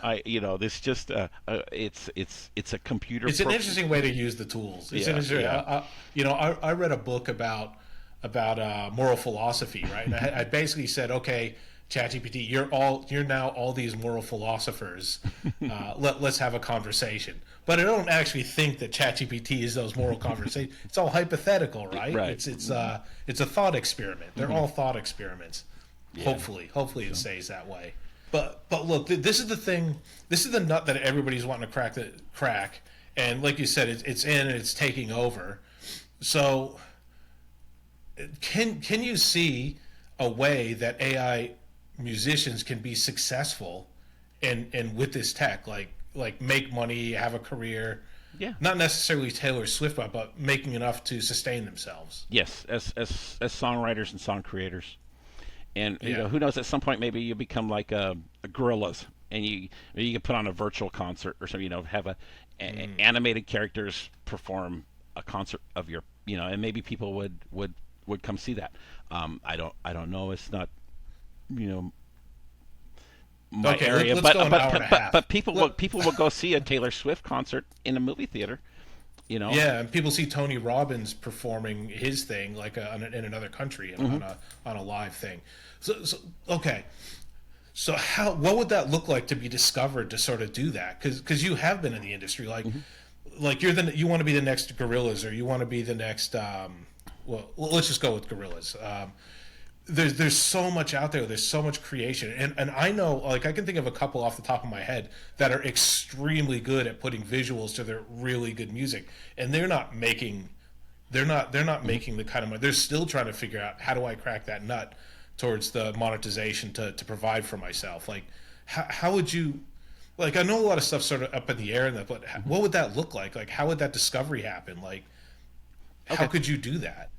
This just it's a computer. It's an interesting way to use the tools. It's interesting. Yeah. I read a book about moral philosophy, right? And I basically said, okay, ChatGPT, you're now all these moral philosophers. Let's have a conversation. But I don't actually think that ChatGPT is those moral conversations. It's all hypothetical, right? Right. It's a thought experiment. They're all thought experiments. Yeah. Hopefully it stays that way. But look, this is the thing. This is the nut that everybody's wanting to crack. And like you said, it's in and it's taking over. So can you see a way that AI musicians can be successful and with this tech, like make money, have a career? Yeah. Not necessarily Taylor Swift, but making enough to sustain themselves. Yes, as songwriters and song creators. And who knows? At some point, maybe you become like a Gorillaz, and you can put on a virtual concert or something. Have animated characters perform a concert of your, and maybe people would come see that. I don't know. It's not, my area, but people will go see a Taylor Swift concert in a movie theater. Yeah, and people see Tony Robbins performing his thing like in another country on a live thing. So okay, so what would that look like to be discovered to sort of do that? Because you have been in the industry, like you want to be the next Gorillaz, or you want to be the next. Well, let's just go with Gorillaz. There's so much out there. There's so much creation, and I know, like, I can think of a couple off the top of my head that are extremely good at putting visuals to their really good music, and they're not making the kind of money. They're still trying to figure out, how do I crack that nut towards the monetization to provide for myself. Like, how would you, like, I know a lot of stuff's sort of up in the air, but what would that look like? Like, how would that discovery happen? Like, how could you do that?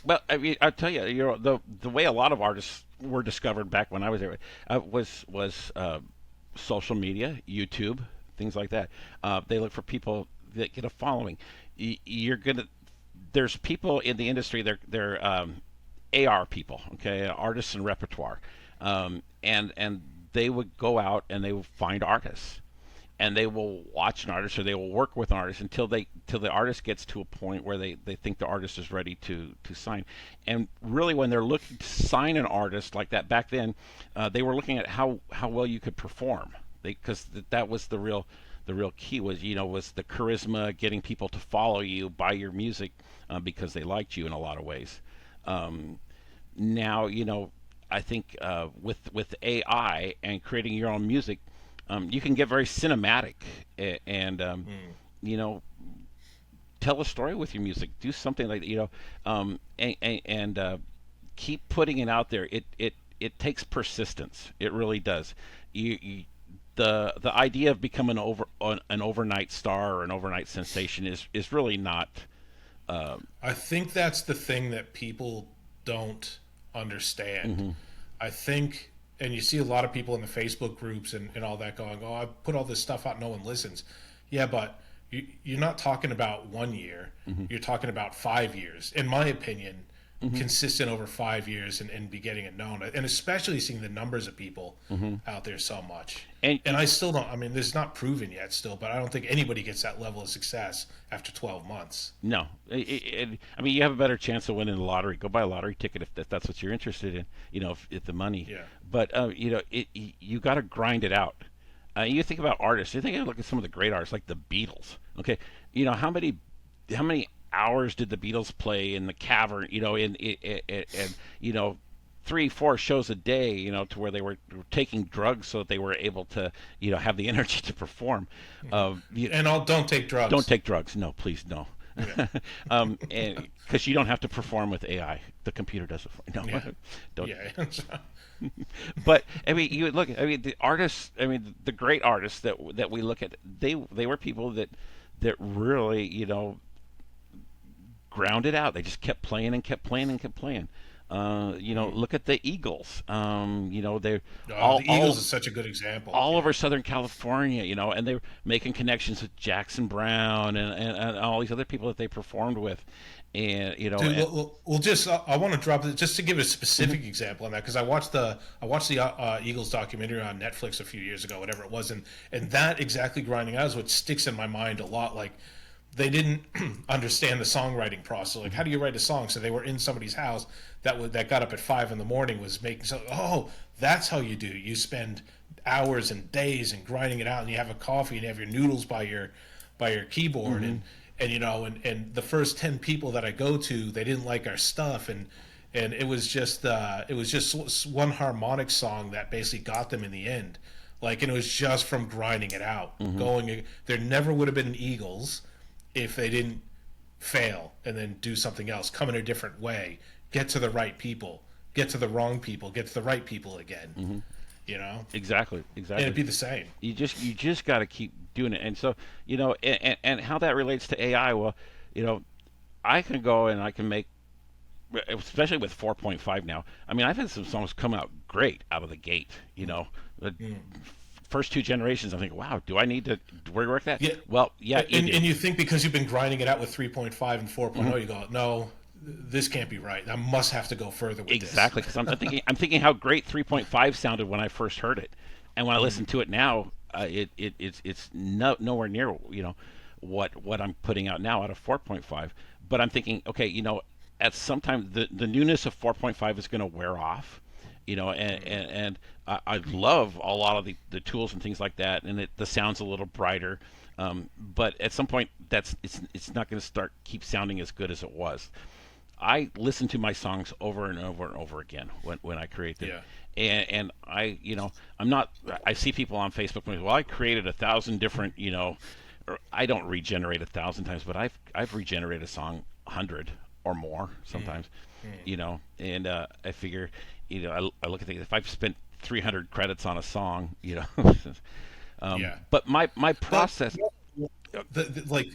Well, I mean, I'll tell you, the way a lot of artists were discovered back when I was there was social media, YouTube, things like that. They look for people that get a following. There's people in the industry. They're AR people, okay, artists and repertoire, and they would go out and they would find artists, and they will watch an artist, or they will work with an artist until the artist gets to a point where they think the artist is ready to sign. And really, when they're looking to sign an artist like that back then, they were looking at how well you could perform, because that was the real key, was the charisma, getting people to follow you, buy your music, because they liked you in a lot of ways. Now, I think with AI and creating your own music, you can get very cinematic and Mm. you know tell a story with your music. Do something like and keep putting it out there. It takes persistence. It really does. You the idea of becoming an overnight star or an overnight sensation is really not. Uh, I think that's the thing that people don't understand. mhm, I think, and you see a lot of people in the Facebook groups and all that going, oh, I put all this stuff out, no one listens. Yeah, but you're not talking about 1 year, mhm, you're talking about 5 years. In my opinion, mhm, consistent over 5 years and be getting it known. And especially seeing the numbers of people mhm. out there so much. And And I still don't, I mean, this is not proven yet still, but I don't think anybody gets that level of success after 12 months. no, I mean, you have a better chance of winning the lottery. Go buy a lottery ticket if that's what you're interested in. If the money, Yeah. but you got to grind it out. You think about artists. You think look at some of the great artists like the Beatles. Okay, how many hours did the Beatles play in the cavern? And 3, 4 shows a day. To where they were taking drugs so that they were able to have the energy to perform. You, And don't take don't drugs. take drugs. No, please, no. Yeah. And because you don't have to perform with AI, the computer does it for you. No, Yeah. don't. Yeah. But I mean, you look. I mean, the artists. I mean, the great artists that we look at. They were people that really grounded out. They just kept playing and kept playing and kept playing. Mm. Look at the Eagles. They're The all Eagles all is such a good example. all Yeah. over Southern California, and they were making connections with Jackson Brown and all these other people that they performed with, and Dude, we'll just I want to drop it just to give a mhm, specific example on that because I watched the Eagles documentary on Netflix a few years ago, whatever it was, and that exactly grinding out is what sticks in my mind a lot. Like they didn't understand the songwriting process. Like, mhm, how do you write a song? So they were in somebody's house that got up at 5 in the morning was making so. Oh, that's how you do. You spend hours and days and grinding it out, and you have a coffee and you have your noodles by your keyboard, mhm, and and the first 10 people that I go to, they didn't like our stuff, and it was just one harmonic song that basically got them in the end. Like, and it was just from grinding it out. mhm, Going, there never would have been an Eagles if they didn't fail and then do something else, come in a different way, get to the right people, get to the wrong people, get to the right people again. mhm. You know, Exactly, and it'd exactly. be the same. You just got to keep doing it, and so and how that relates to AI. Well, you know, I can go and I can make, especially with 4.5 now. I mean, I've had some songs come out great out of the gate. The Mm. first two generations, I think, wow, do I need to rework that? Yeah, Well, yeah, you do. and you think because you've been grinding it out with 3.5 and 4.0, Mhm. you go, no, this can't be right. I must have to go further with this. Exactly, because I'm thinking how great 3.5 sounded when I first heard it, and when I listen Mm. to it now, it's nowhere near what I'm putting out now out of 4.5. But I'm thinking, okay, at some time the newness of 4.5 is going to wear off, and I love a lot of the tools and things like that, and the sound's a little brighter. But at some point, it's not going to keep sounding as good as it was. I listen to my songs over and over and over again when I create them. Yeah. And I'm not, I see people on Facebook going, well, I created 1,000 different, or I don't regenerate 1,000 times, but I've regenerated a song 100 or more Mm. sometimes, Mm. and I figure, I look at things, if I've spent 300 credits on a song, Yeah. but my But process, like,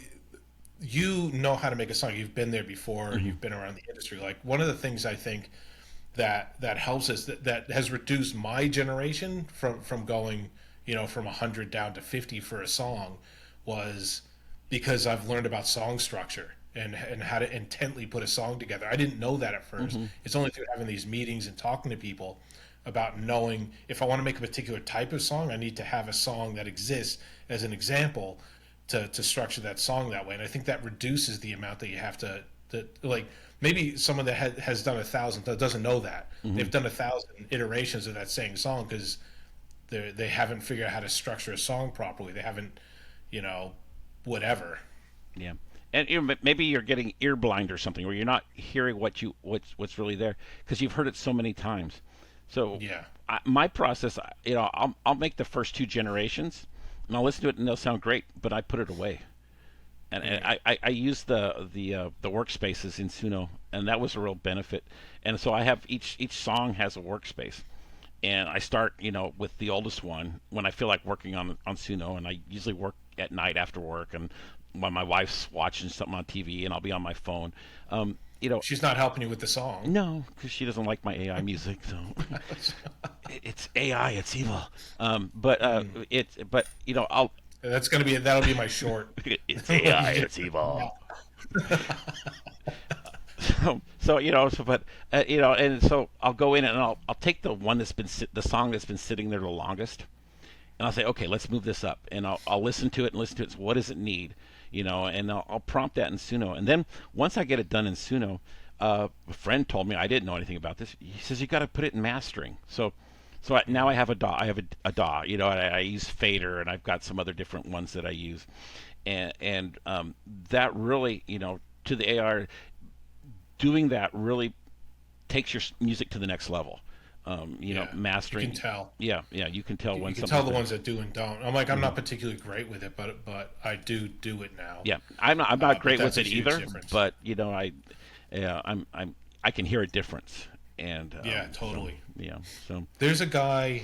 you know how to make a song. You've been there before. mhm, You've been around the industry. Like, one of the things I think that helps us, that has reduced my generation from going, from 100 down to 50 for a song, was because I've learned about song structure and how to intently put a song together. I didn't know that at first. mhm, It's only through having these meetings and talking to people about knowing if I want to make a particular type of song, I need to have a song that exists as an example to structure that song that way. And I think that reduces the amount that you have to like, maybe someone that has done 1,000 that doesn't know that mhm. they've done 1,000 iterations of that same song because they haven't figured out how to structure a song properly. They haven't, you know, whatever. Yeah, and maybe you're getting ear blind or something, where you're not hearing what's really there because you've heard it so many times. So Yeah. my process, I'll make the first two generations, and I'll listen to it, and they'll sound great, but I put it away. And Mm. I use the workspaces in Suno, and that was a real benefit. And so I have each song has a workspace, and I start with the oldest one when I feel like working on Suno, and I usually work at night after work, and when my wife's watching something on TV, and I'll be on my phone. Um, you know, She's not helping you with the song. no, because she doesn't like my AI music, so it's AI, it's evil. Mm. But I'll That'll be my short. it's AI, it's Yeah. evil. And so I'll go in and I'll take the one the song that's been sitting there the longest, and I'll say, okay, let's move this up, and I'll listen to it and listen to it. So what does it need, and I'll prompt that in Suno, and then once I get it done in Suno, a friend told me, I didn't know anything about this. He says you got to put it in mastering. Now I have a DAW. I have a DAW. I use Fader, and I've got some other different ones that I use, and that really, to the AR, doing that really takes your music to the next level. Yeah. You can Mastering. tell. Yeah, you can tell You when can tell something's the there. ones that do and don't. I'm not particularly great with it, but I do it now. Yeah, I'm not But great with that's a it huge either, difference. but I can hear a difference, and Yeah, totally. yeah, so There's a guy.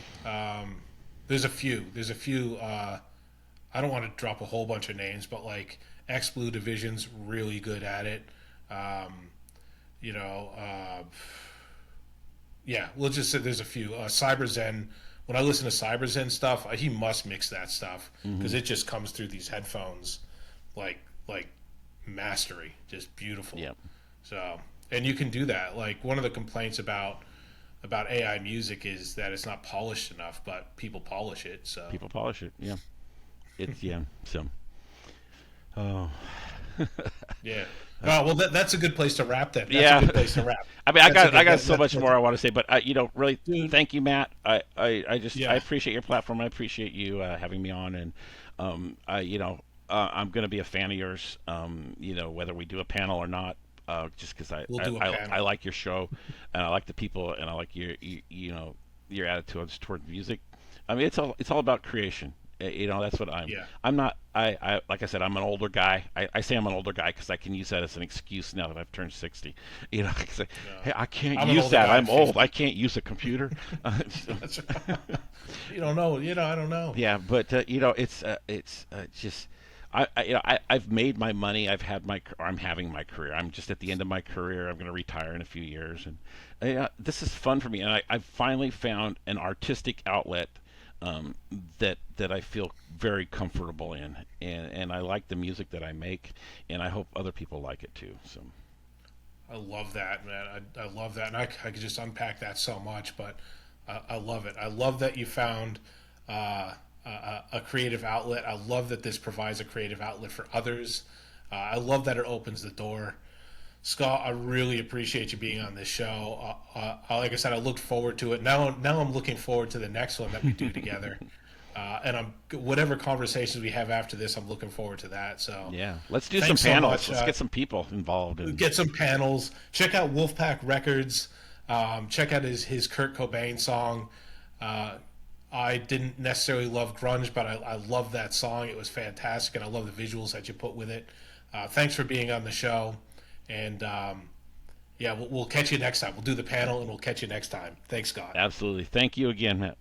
There's a few. I don't want to drop a whole bunch of names, but like X Blue Division's really good at it. Um, you know, yeah, we'll just say there's a few. CyberZen. When I listen to CyberZen stuff, he must mix that stuff because it just comes through these headphones, like mastery, just beautiful. yeah, So, and you can do that. Like one of the complaints about AI music is that it's not polished enough, but people polish it. So, people polish it. Yeah, it's yeah. So oh yeah. Oh, well, that's a good place to wrap. That's a yeah. good place to wrap. I mean, That's a I good. got so much more I want to say, but really, Dude. thank you, Matt. I Yeah. appreciate your platform. I appreciate you having me on, and I'm going to be a fan of yours. Whether we do a panel or not, just because We'll do a I panel. like your show, and I like the people, and I like your attitudes toward music. I mean, it's all about creation. That's what Yeah. I'm not. I like I said, I'm an older guy. I say I'm an older guy because I can use that as an excuse now that I've turned 60. I can say, No. hey, I can't I'm an use older that. guy. I'm I'm old. I 50. can't use a computer. That's right. You don't know. I don't know. Yeah, but it's just I've made my money. I'm having my career. I'm just at the end of my career. I'm going to retire in a few years, and this is fun for me. And I've finally found an artistic outlet that I feel very comfortable in, and I like the music that I make, and I hope other people like it too. So I love that, man. I love that, and I could just unpack that so much. But I love it. I love that you found a creative outlet. I love that this provides a creative outlet for others. I love that it opens the door. Scott, I really appreciate you being on this show. Like I said, I looked forward to it. Now I'm looking forward to the next one that we do together. And whatever conversations we have after this, I'm looking forward to that. So, yeah, let's do some thanks so panels. much. Let's get some people involved. And Get some panels. Check out Wolfpack Records. Check out his Kurt Cobain song. Uh, I didn't necessarily love grunge, but I love that song. It was fantastic, and I love the visuals that you put with it. Thanks for being on the show, and yeah, we'll catch you next time. We'll do the panel, and we'll catch you next time. Thanks, Scott. absolutely, thank you again, Matt.